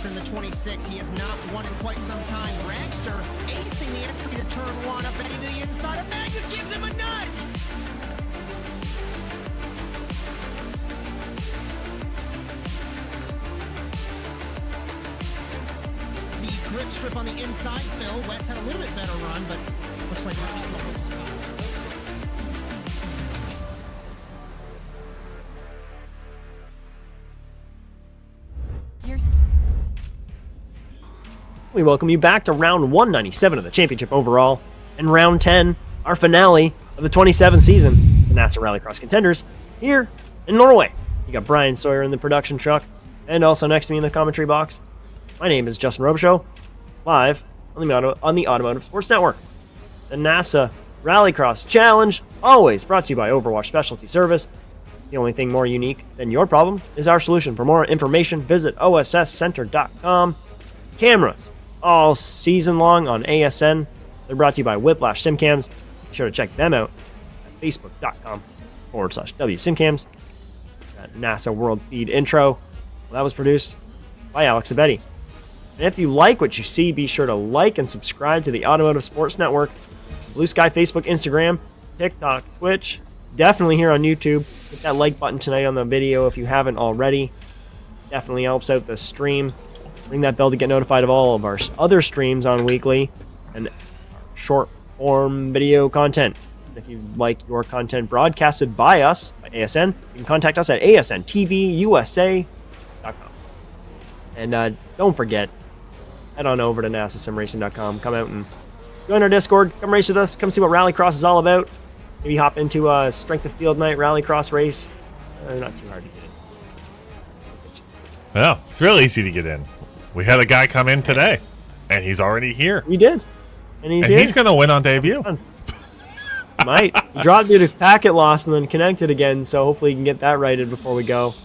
In the 26, he has not won in quite some time. Dragster acing the entry to turn one, up and into the inside of Magnus, gives him a nudge. The grip strip on the inside, Phil. Wetz had a little bit better run, but looks like Ronnie's going to hold the spot. We welcome you back to round 197 of the championship overall, and round 10, our finale of the 27th season, the NASA Rallycross Contenders, here in Norway. You got Brian Sawyer in the production truck, and also next to me in the commentary box, my name is Justin Robichaud, live on the Automotive Sports Network. The NASA Rallycross Challenge, always brought to you by Overwatch Specialty Service. The only thing more unique than your problem is our solution. For more information, visit osscenter.com. Cameras all season long on ASN. They're brought to you by Whiplash Simcams. Be sure to check them out at facebook.com/WSimcams. That NASA World Feed intro, well, that was produced by Alex Abetti. And if you like what you see, be sure to like and subscribe to the Automotive Sports Network. Blue Sky, Facebook, Instagram, TikTok, Twitch. Definitely here on YouTube. Hit that like button tonight on the video if you haven't already. Definitely helps out the stream. Ring that bell to get notified of all of our other streams on weekly and short form video content. If you like your content broadcasted by us, by ASN, you can contact us at asnTVUSA.com. And don't forget, head on over to NASASimRacing.com. Come out and join our Discord. Come race with us. Come see what Rallycross is all about. Maybe hop into a strength of field night Rallycross race. Not too hard to get in. Well, it's real easy to get in. We had a guy come in today, and he's already here. We did. And he's here. He's going to win on debut. Might. He dropped due to packet loss and then connected again, so hopefully he can get that righted before we go.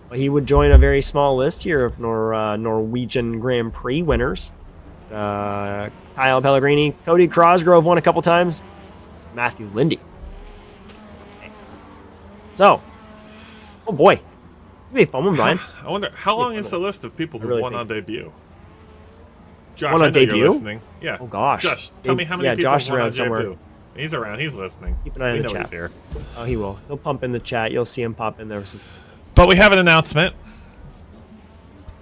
But he would join a very small list here of Norwegian Grand Prix winners. Kyle Pellegrini, Cody Crosgrove won a couple times. Matthew Lindy. Okay. So, oh boy. It'd be a fun one, Brian. I wonder, how long is the list of people who won on debut? Josh, won on debut? You're listening. Yeah. Oh, gosh. Josh, tell me how many people Josh won around on somewhere. debut. He's around. He's listening. Keep an eye on the chat. He's here. Oh, he will. He'll pump in the chat. You'll see him pop in there. But we have an announcement.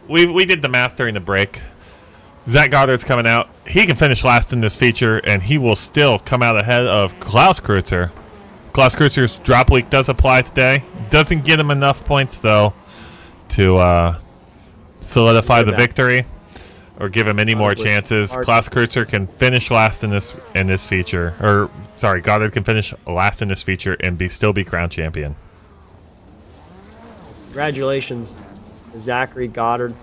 We did the math during the break. Zach Goddard's coming out. He can finish last in this feature, and he will still come out ahead of Klaus Kreutzer. Klaus Kreutzer's drop week does apply today. Doesn't get him enough points, though, to solidify the victory or give him any more chances. Klaus Kreutzer can finish last in this feature. Or, sorry, Goddard can finish last in this feature and still be crowned champion. Congratulations to Zachary Goddard.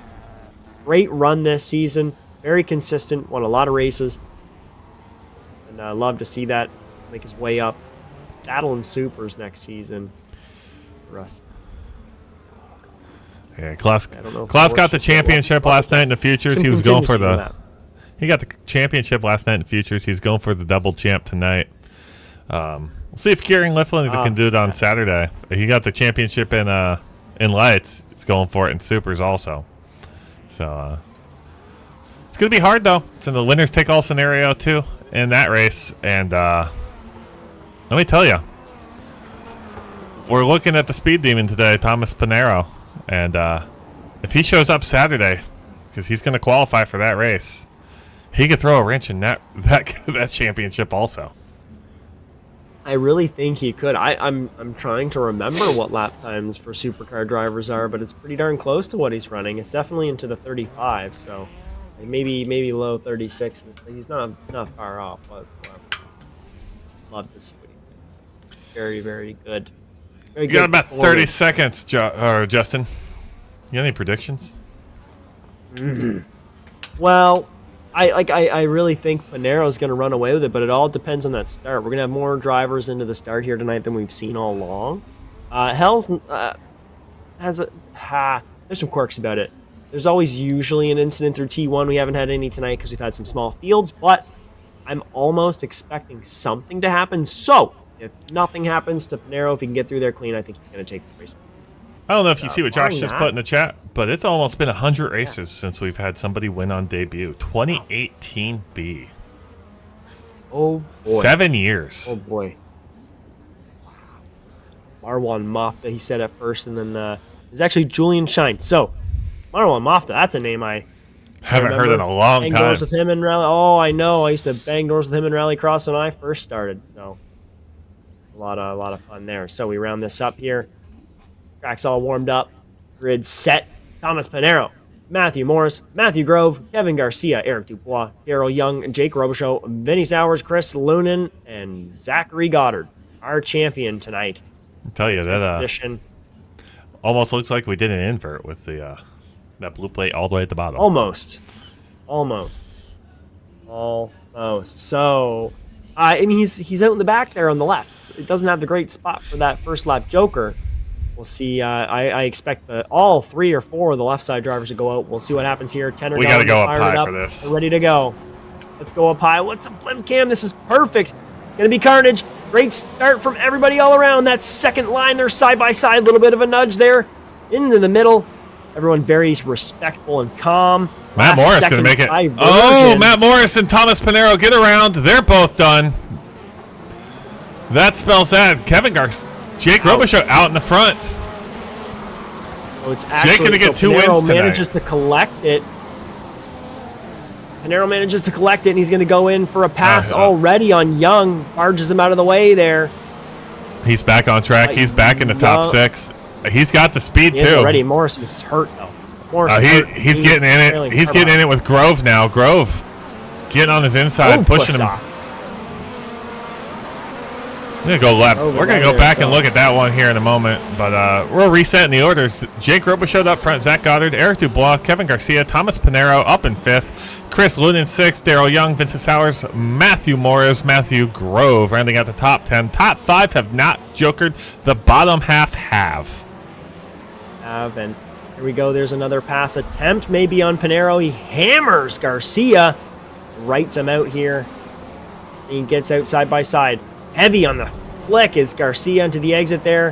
Great run this season. Very consistent. Won a lot of races. And I love to see that make his way up. Battling Supers next season for us. Yeah, Klaus got the championship last night in the futures. He was going for he got the championship last night in the futures. He's going for the double champ tonight. We'll see if Kieran Lifflin can do it on Saturday. He got the championship in lights. He's going for it in supers also. So it's gonna be hard though. It's in the winners take all scenario too in that race. And let me tell you, we're looking at the speed demon today, Thomas Pinero. And if he shows up Saturday, because he's going to qualify for that race, he could throw a wrench in that championship also. I really think he could. I'm trying to remember what lap times for supercar drivers are, but it's pretty darn close to what he's running. It's definitely into the 35, so maybe low 36. He's not far off. Love to see what he did. Very, very good. Very You got about 30 seconds, Justin. You got any predictions? Well, I really think Panero's going to run away with it, but it all depends on that start. We're going to have more drivers into the start here tonight than we've seen all along. Hell's has there's some quirks about it. There's always usually an incident through T1. We haven't had any tonight because we've had some small fields, but I'm almost expecting something to happen. So if nothing happens to Panero, if he can get through there clean, I think he's going to take the race. I don't know if you see what Josh just put in the chat, but it's almost been 100 races since we've had somebody win on debut. 2018 B. Oh boy. 7 years. Oh boy. Marwan Mafta, he said at first, and then it's actually Julian Shine. So Marwan Mafta, that's a name I haven't heard in a long bang time. Doors with him in Rally. Oh, I know. I used to bang doors with him in Rallycross when I first started. So a lot of fun there. So we round this up here. Track's all warmed up. Grid set. Thomas Panero, Matthew Morris, Matthew Grove, Kevin Garcia, Eric Dubois, Daryl Young, Jake Robichaud, Vinny Sowers, Chris Lunan, and Zachary Goddard. Our champion tonight. I'll tell you that position. Almost looks like we did an invert with the that blue plate all the way at the bottom. Almost. So, I mean, he's out in the back there on the left. It doesn't have the great spot for that first lap Joker. We'll see. I expect all 3 or 4 of the left side drivers to go out. We'll see what happens here. Tenor, we got to go up high for this. We're ready to go. Let's go up high. What's a blimp cam? This is perfect. Gonna be carnage. Great start from everybody all around. That second line, they're side by side. A little bit of a nudge there into the middle. Everyone very respectful and calm. Matt Morris going to make it. Oh, Matt Morris and Thomas Panero get around. They're both done. That spells that. Kevin Garcia, Jake Robichaud out in the front. So it's actually, Jake going to get 2 Panero wins tonight. manages to collect it. Panero manages to collect it, and he's going to go in for a pass already on Young. Barges him out of the way there. He's back on track. He's back in the top 6. He's got the speed too. Already. Morris is hurt though. He's getting in it. He's getting in it with Grove now. Grove getting on his inside, pushing him. We're gonna go left. We're gonna go back and look at that one here in a moment. But we're resetting the orders. Jake Robichaud up front. Zach Goddard, Eric Dubois, Kevin Garcia, Thomas Panero up in 5th. Chris Lunan 6th. Daryl Young, Vincent Sowers, Matthew Morris, Matthew Grove rounding out the top 10. Top 5 have not jokered. The bottom half have. And here we go. There's another pass attempt, maybe on Panero. He hammers Garcia, writes him out here. He gets out side by side. Heavy on the flick is Garcia into the exit there,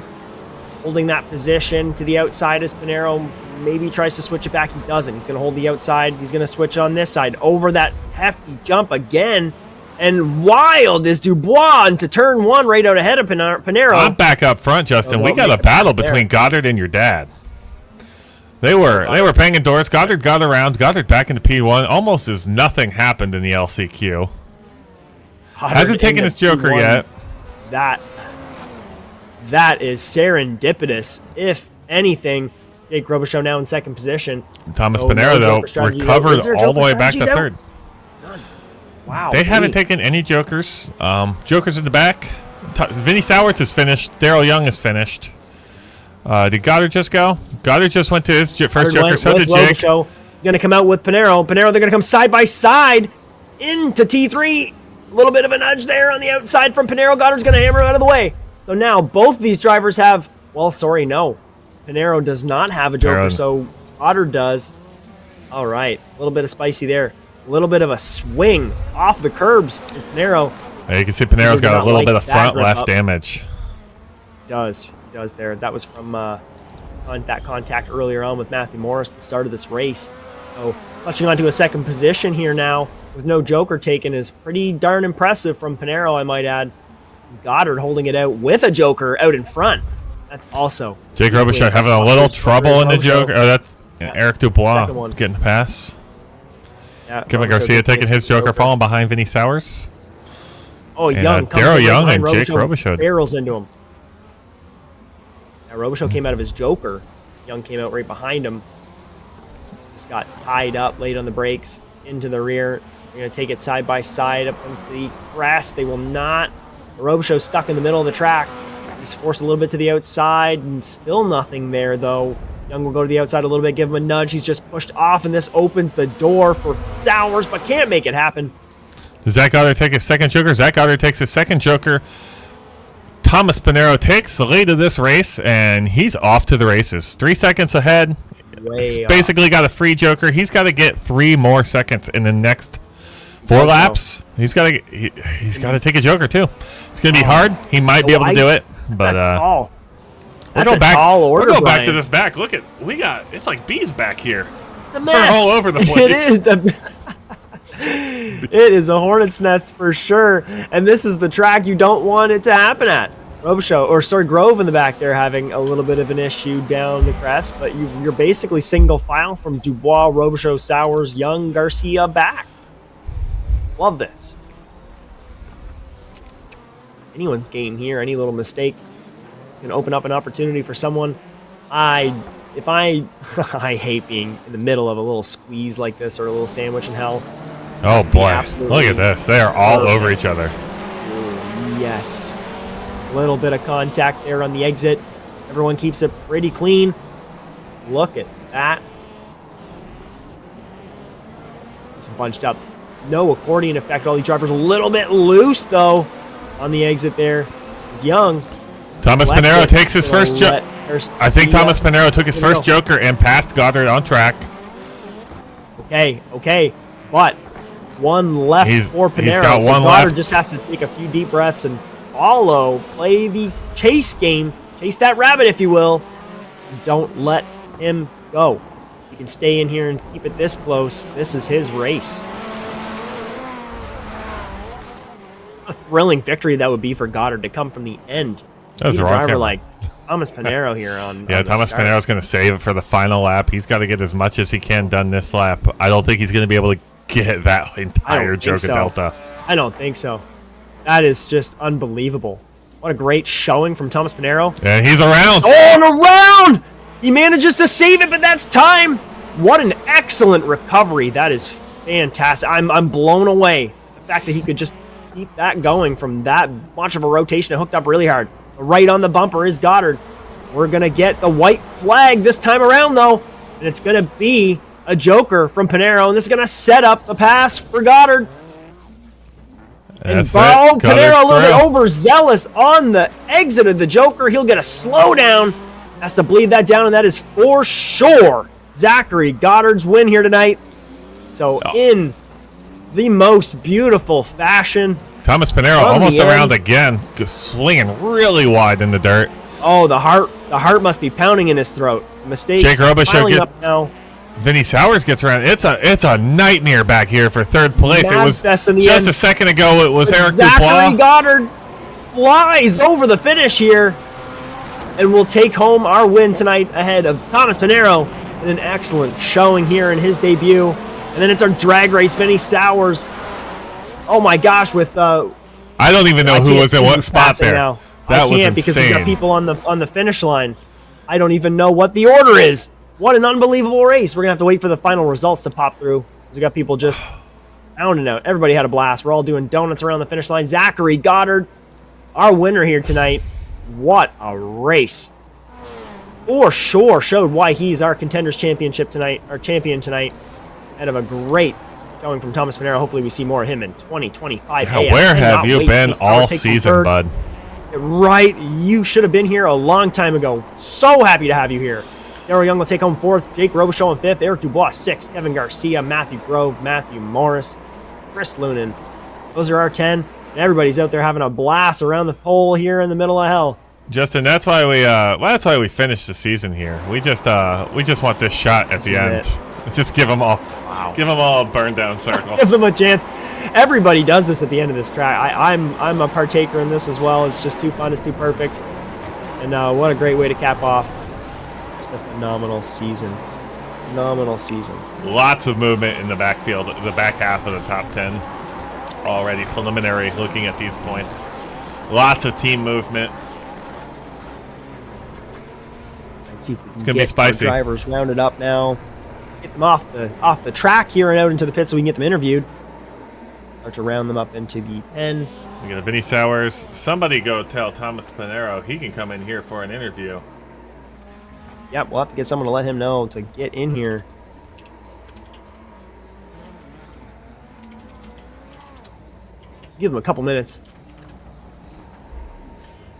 holding that position to the outside as Panero maybe tries to switch it back. He doesn't. He's going to hold the outside. He's going to switch on this side over that hefty jump again. And wild is Dubois into turn 1 right out ahead of Panero. I'm back up front, Justin. We got a battle between Goddard and your dad. They were banging doors. Goddard got around. Goddard back into P1 almost as nothing happened in the LCQ. Hasn't taken his Joker yet. That is serendipitous, if anything. Jake Robichaud now in 2nd position. Thomas Panero, though, recovered all the way back to 3rd. Wow. They haven't taken any Jokers. Jokers in the back. Vinny Sowers is finished. Daryl Young is finished. Did Goddard just go? Goddard just went to his first Joker. So did Jake. Going to come out with Panero. They're going to come side by side into T3. A little bit of a nudge there on the outside from Panero. Goddard's going to hammer him out of the way. So now both these drivers have, well, sorry, no. Panero does not have a Joker, so Goddard does. All right. A little bit of spicy there. A little bit of a swing off the curbs is Panero. Yeah, you can see Panero's got a little bit of front left damage. He does there. That was from that contact earlier on with Matthew Morris at the start of this race. So touching onto a 2nd position here now with no Joker taken is pretty darn impressive from Panero, I might add. Goddard holding it out with a Joker out in front. That's also Jake Robichaud having a little trouble in the Joker. Oh, that's Eric Dubois getting the pass. Kevin Garcia taking his Joker, falling behind Vinny Sowers. Oh, And, Young comes Daryl in Young behind and Jake Robichaud. barrels into him. Now, Robichaud came out of his Joker. Young came out right behind him. Just got tied up late on the brakes into the rear. They're going to take it side by side up into the crest. They will not. Robichaud stuck in the middle of the track. He's forced a little bit to the outside, and still nothing there, though. Young will go to the outside a little bit, give him a nudge. He's just pushed off, and this opens the door for Sowers, but can't make it happen. Does Zach Goddard take his second Joker? Zach Goddard takes his second Joker. Thomas Pinero takes the lead of this race, and he's off to the races. 3 seconds ahead. He's basically got a free Joker. He's got to get 3 more seconds in the next 4 laps. He's got to take a Joker too. It's gonna be hard. He might be able to do it, but That's a tall order. We'll go back to this back. Look at it's like bees back here. It's a mess. They're all over the place. It is. It is a hornet's nest for sure, and this is the track you don't want it to happen at. Grove in the back there having a little bit of an issue down the crest, but you're basically single file from Dubois, Robichaud, Sowers, Young, Garcia back. Love this. Anyone's game here. Any little mistake can open up an opportunity for someone. I hate being in the middle of a little squeeze like this or a little sandwich in hell. Oh boy, look at this. They are all over each other. Yes. A little bit of contact there on the exit. Everyone keeps it pretty clean. Look at that. It's bunched up. No accordion effect. All these drivers a little bit loose, though, on the exit there. It's Young. Thomas Pinero takes his first Joker. I think Thomas Pinero took his first Joker and passed Goddard on track. Okay. But one left for Pinero. He's got so one Goddard left. just has to take a few deep breaths and play the chase game. Chase that rabbit, if you will. Don't let him go. You can stay in here and keep it this close. This is his race. A thrilling victory that would be for Goddard to come from the end. That was the wrong driver camera. like Thomas Pinero here on. Yeah, Thomas Pinero's going to save it for the final lap. He's got to get as much as he can done this lap. I don't think he's going to be able to get that entire Joker Delta. I don't think so. That is just unbelievable. What a great showing from Thomas Pinero. And he's around. Oh, and around! He manages to save it, but that's time. What an excellent recovery. That is fantastic. I'm blown away. The fact that he could just keep that going from that much of a rotation. It hooked up really hard. Right on the bumper is Goddard. We're going to get the white flag this time around, though. And it's going to be a Joker from Pinero. And this is going to set up the pass for Goddard. Pinero a little bit overzealous on the exit of the Joker. He'll get a slowdown. Has to bleed that down, and that is for sure Zachary Goddard's win here tonight. So in the most beautiful fashion. Thomas Pinero almost around again, swinging really wide in the dirt. Oh, the heart must be pounding in his throat. Mistakes. Jake Robichaud gets up now. Vinny Sowers gets around. It's a nightmare back here for third place. It was just a second ago. It was Eric Dubois. Zachary Goddard flies over the finish here, and will take home our win tonight ahead of Thomas Pinero in an excellent showing here in his debut. And then it's our drag race, Vinny Sowers. Oh my gosh! With I don't even know who was in what spot there. Now. That was insane. Because we've got people on the finish line. I don't even know what the order is. What an unbelievable race. We're going to have to wait for the final results to pop through. We got people just pounding out. Everybody had a blast. We're all doing donuts around the finish line. Zachary Goddard, our winner here tonight. What a race. For sure showed why he's our Contenders championship tonight, our champion tonight. Out of a great showing from Thomas Pinero. Hopefully we see more of him in 2025. Yeah, where have you been all season, bud? Right. You should have been here a long time ago. So happy to have you here. Daryl Young will take home 4th. Jake Robichaud in 5th. Eric Dubois 6th. Kevin Garcia, Matthew Grove, Matthew Morris, Chris Lunan. Those are our 10. And everybody's out there having a blast around the pole here in the middle of hell. Justin, that's why we finished the season here. We just want this shot at the end. Let's just give them all a burn down circle. Give them a chance. Everybody does this at the end of this track. I'm a partaker in this as well. It's just too fun. It's too perfect. And what a great way to cap off just a phenomenal season. Phenomenal season. Lots of movement in the backfield, the back half of the top 10. already preliminary looking at these points. Lots of team movement. Let's see if we can It's gonna be get spicy. our drivers rounded up now. Get them off the track here and out into the pit so we can get them interviewed. Start to round them up into the pen. We got a Vinny Sowers. Somebody go tell Thomas Pinero he can come in here for an interview. Yep, we'll have to get someone to let him know to get in here. Give him a couple minutes.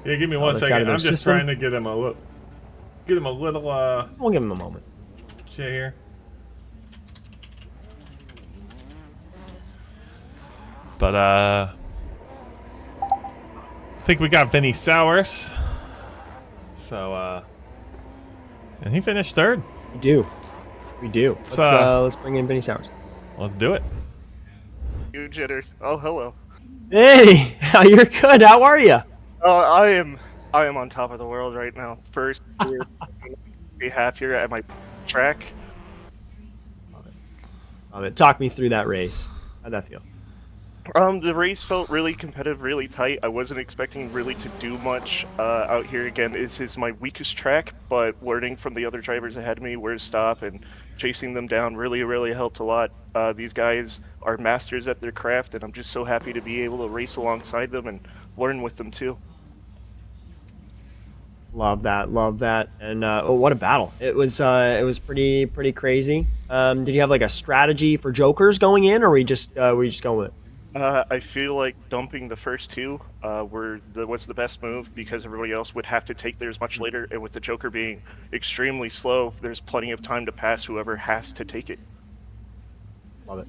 Yeah, give me one second. I'm just trying to get him a little. We'll give him a moment. Shit here. But I think we got Vinny Sowers. So and he finished third. We do. Let's bring in Vinny Sowers. Let's do it. You jitters. Oh, hello. Hey, you're good. How are you? I am on top of the world right now. First, be happier at my track. Love it. Talk me through that race. How'd that feel? The race felt really competitive, really tight. I wasn't expecting really to do much out here. Again, this is my weakest track, but learning from the other drivers ahead of me where to stop and chasing them down really helped a lot. These guys are masters at their craft, and I'm just so happy to be able to race alongside them and learn with them too. Love that. And what a battle! It was pretty crazy. Did you have like a strategy for jokers going in, or were you just going with it? I feel like dumping the first two was the best move because everybody else would have to take theirs much later, and with the Joker being extremely slow, there's plenty of time to pass whoever has to take it. Love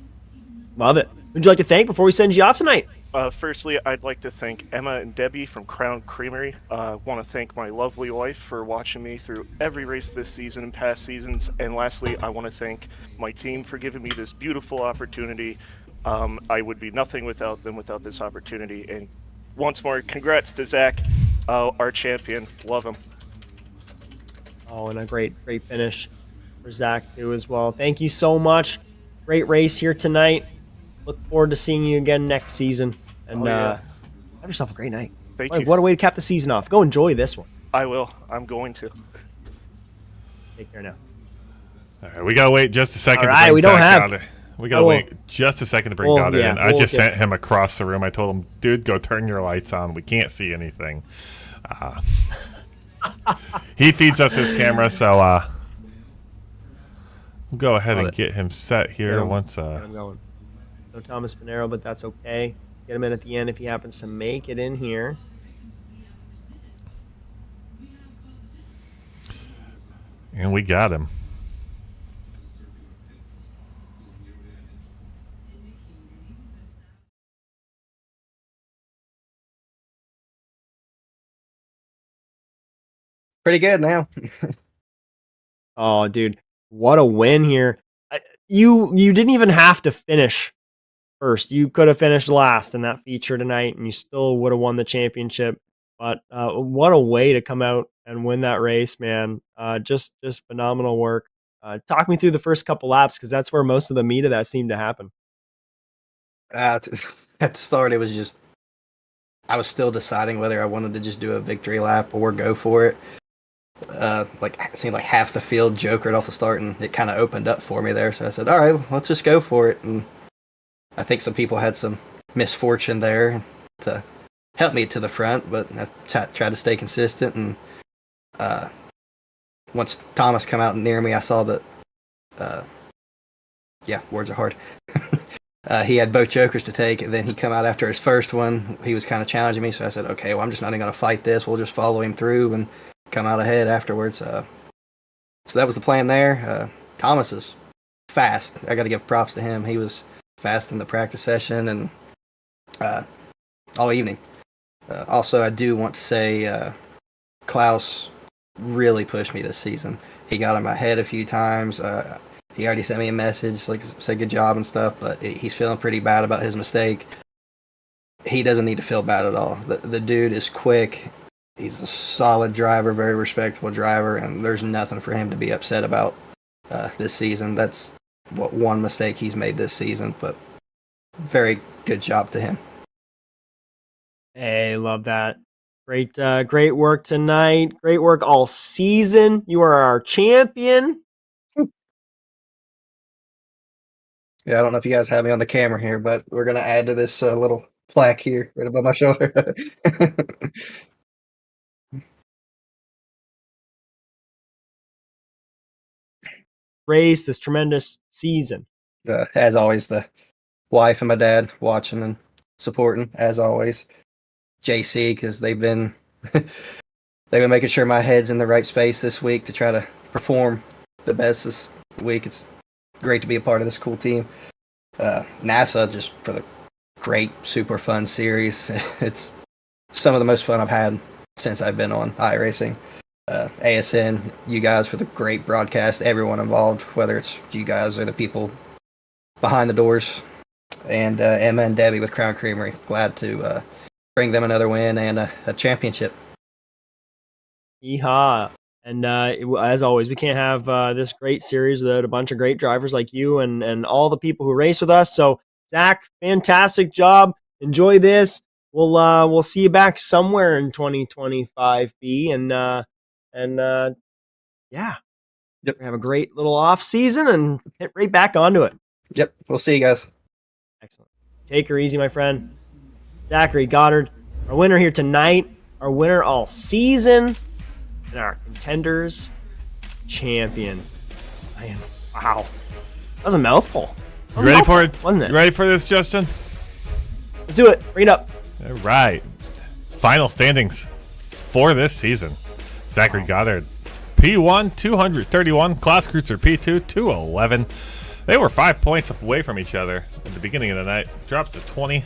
it. Who'd you like to thank before we send you off tonight? Firstly, I'd like to thank Emma and Debbie from Crown Creamery. I want to thank my lovely wife for watching me through every race this season and past seasons. And lastly, I want to thank my team for giving me this beautiful opportunity. I would be nothing without them without this opportunity. And once more, congrats to Zach, our champion. Love him. Oh, and a great finish for Zach too as well. Thank you so much. Great race here tonight. Look forward to seeing you again next season. And have yourself a great night. Thank you. What a way to cap the season off. Go enjoy this one. I will. I'm going to. Take care now. All right, we gotta wait just a second. All right, we don't have. We gotta wait just a second to bring Dada in. I just sent him across the room. I told him, dude, go turn your lights on. We can't see anything. He feeds us his camera, so we'll go ahead and get him set here once. I'm going. No Thomas Pinero, but that's okay. Get him in at the end if he happens to make it in here. And we got him. Pretty good now. Oh, dude, what a win here! You didn't even have to finish first. You could have finished last in that feature tonight, and you still would have won the championship. But what a way to come out and win that race, man! Just phenomenal work. Talk me through the first couple laps because that's where most of the meat of that seemed to happen. At the start, it was just I was still deciding whether I wanted to just do a victory lap or go for it. It seemed like half the field jokered off the start, and it kind of opened up for me there. So I said, all right, let's just go for it. And I think some people had some misfortune there to help me to the front, but I tried to stay consistent. And once Thomas come out near me, I saw that, words are hard. He had both jokers to take, and then he come out after his first one. He was kind of challenging me, so I said, okay, well, I'm just not even going to fight this. We'll just follow him through and come out ahead afterwards. So that was the plan there. Thomas is fast. I got to give props to him. He was fast in the practice session and all evening. Also, I do want to say Klaus really pushed me this season. He got in my head a few times. He already sent me a message, like said good job and stuff, but he's feeling pretty bad about his mistake. He doesn't need to feel bad at all. The dude is quick. He's a solid driver, very respectable driver, and there's nothing for him to be upset about this season. That's one mistake he's made this season, but very good job to him. Hey, love that. Great work tonight. Great work all season. You are our champion. Yeah, I don't know if you guys have me on the camera here, but we're gonna add to this little plaque here right above my shoulder. Race this tremendous season. As always, the wife and my dad watching and supporting, as always. JC, because they've been making sure my head's in the right space this week to try to perform the best this week. It's great to be a part of this cool team. NASA, just for the great, super fun series. It's some of the most fun I've had since I've been on iRacing. ASN, you guys for the great broadcast, everyone involved, whether it's you guys or the people behind the doors, and Emma and Debbie with Crown Creamery. Glad to bring them another win and a championship. Yeehaw. And as always, we can't have this great series without a bunch of great drivers like you and all the people who race with us. So, Zach, fantastic job. Enjoy this. We'll see you back somewhere in 2025B, and yeah, yep. Have a great little off season and hit right back onto it. Yep, we'll see you guys. Excellent. Take her easy, my friend. Zachary Goddard, our winner here tonight, our winner all season, and our Contenders champion. Man, wow. That was a mouthful. You ready for it? Wasn't it? You ready for this, Justin? Let's do it. Bring it up. All right. Final standings for this season. Zachary Goddard, P1, 231. Klaus Kreutzer, P2, 211. They were 5 points away from each other at the beginning of the night. Drops to 20.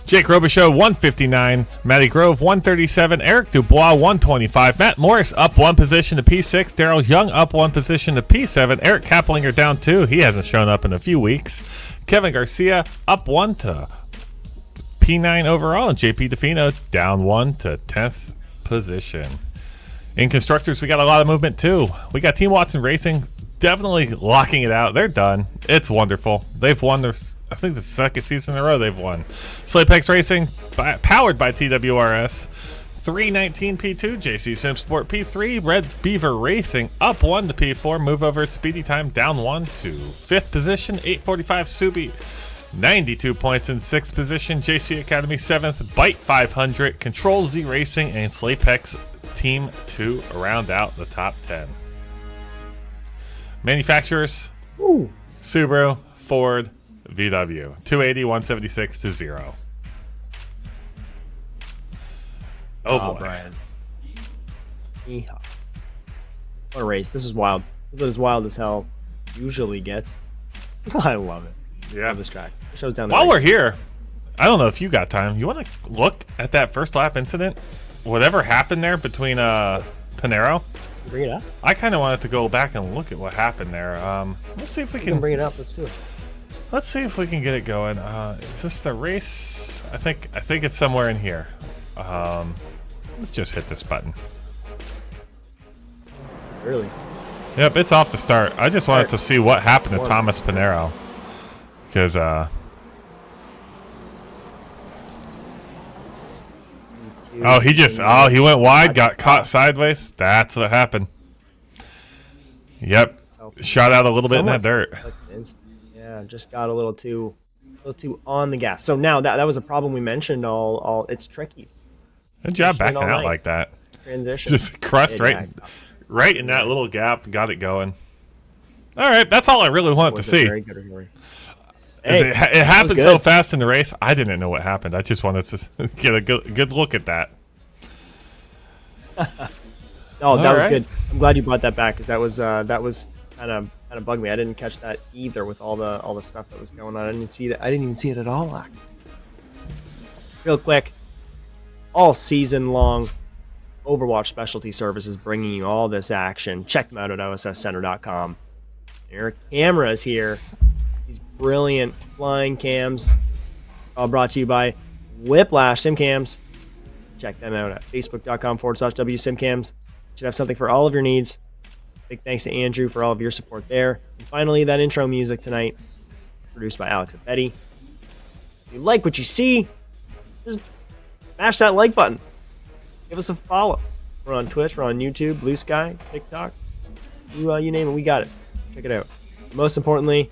Jake Robichaux, 159. Matty Grove, 137. Eric Dubois, 125. Matt Morris up 1 position to P6. Daryl Young up 1 position to P7. Eric Kaplinger down 2. He hasn't shown up in a few weeks. Kevin Garcia up 1 to P9 overall. And JP DeFino down 1 to 10th position. In constructors, we got a lot of movement too. We got Team Watson Racing definitely locking it out. They're done. It's wonderful. They've won their, I think, the second season in a row they've won. Slaypex Racing, powered by TWRS, 319 P2. JC Sim Sport P3. Red Beaver Racing up 1 to P4. Move over at Speedy Time down 1 to 5th position. 845 Subi, 92 points in 6th position. JC Academy 7th. Byte 500. Control Z Racing and Slaypex Team 2 round out the top 10. Manufacturers: Subaru, Ford, VW. 280, 176 to 0. Oh boy. Brian. Yeehaw. What a race. This is wild. This is as wild as hell usually gets. I love it. Yeah. Love this track. It shows down the While race. we're here, I don't know if you got time. You want to look at that first lap incident? Whatever happened there between Panero? Bring it up. I kind of wanted to go back and look at what happened there. Let's see if we can bring it up. Let's do it. Let's see if we can get it going. Is this the race? I think it's somewhere in here. Let's just hit this button. Really? Yep, it's off to start. I just wanted to see what happened to Thomas Panero, because he went wide, got caught sideways. That's what happened. Yep, shot out a little bit in that dirt. Yeah, just got a little too on the gas. So now that was a problem we mentioned. All it's tricky. Good job backing out like that. Transition. Just crushed right in that little gap. Got it going. All right, that's all I really wanted to see. Very good recovery. It happened so fast in the race. I didn't know what happened. I just wanted to get a good look at that. Oh, that was good. I'm glad you brought that back, because that was kind of bugged me. I didn't catch that either with all the stuff that was going on. I didn't see that. I didn't even see it at all. Real quick, all season long, Overwatch Specialty Services bringing you all this action. Check them out at osscenter.com. Your cameras here. These brilliant flying cams, all brought to you by Whiplash Simcams. Check them out at facebook.com/WSimcams. Should have something for all of your needs. Big thanks to Andrew for all of your support there. And finally, that intro music tonight, produced by Alex and Betty. If you like what you see, just smash that like button. Give us a follow. We're on Twitch, we're on YouTube, Blue Sky, TikTok. You name it, we got it. Check it out. Most importantly,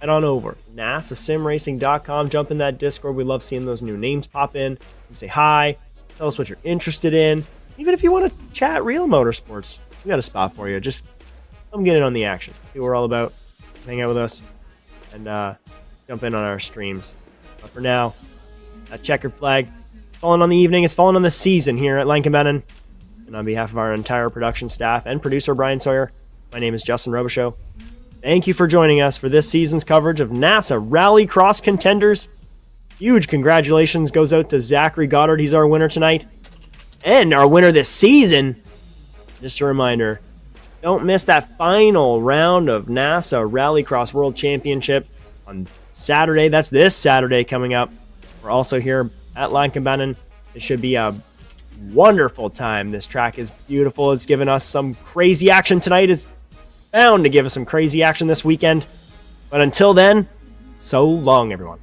head on over. NASASimRacing.com. Jump in that Discord. We love seeing those new names pop in. Say hi. Tell us what you're interested in. Even if you want to chat real motorsports, we got a spot for you. Just come get in on the action. See what we're all about. Hang out with us. And jump in on our streams. But for now, that checkered flag, it's fallen on the evening. It's fallen on the season here at Lånkebanen. And on behalf of our entire production staff and producer Brian Sawyer, my name is Justin Robichaux. Thank you for joining us for this season's coverage of NASA Rallycross Contenders. Huge congratulations goes out to Zachary Goddard. He's our winner tonight. And our winner this season. Just a reminder, don't miss that final round of NASA Rallycross World Championship on Saturday. That's this Saturday coming up. We're also here at Lånkebanen. It should be a wonderful time. This track is beautiful. It's given us some crazy action tonight. It's bound to give us some crazy action this weekend. But until then, so long, everyone.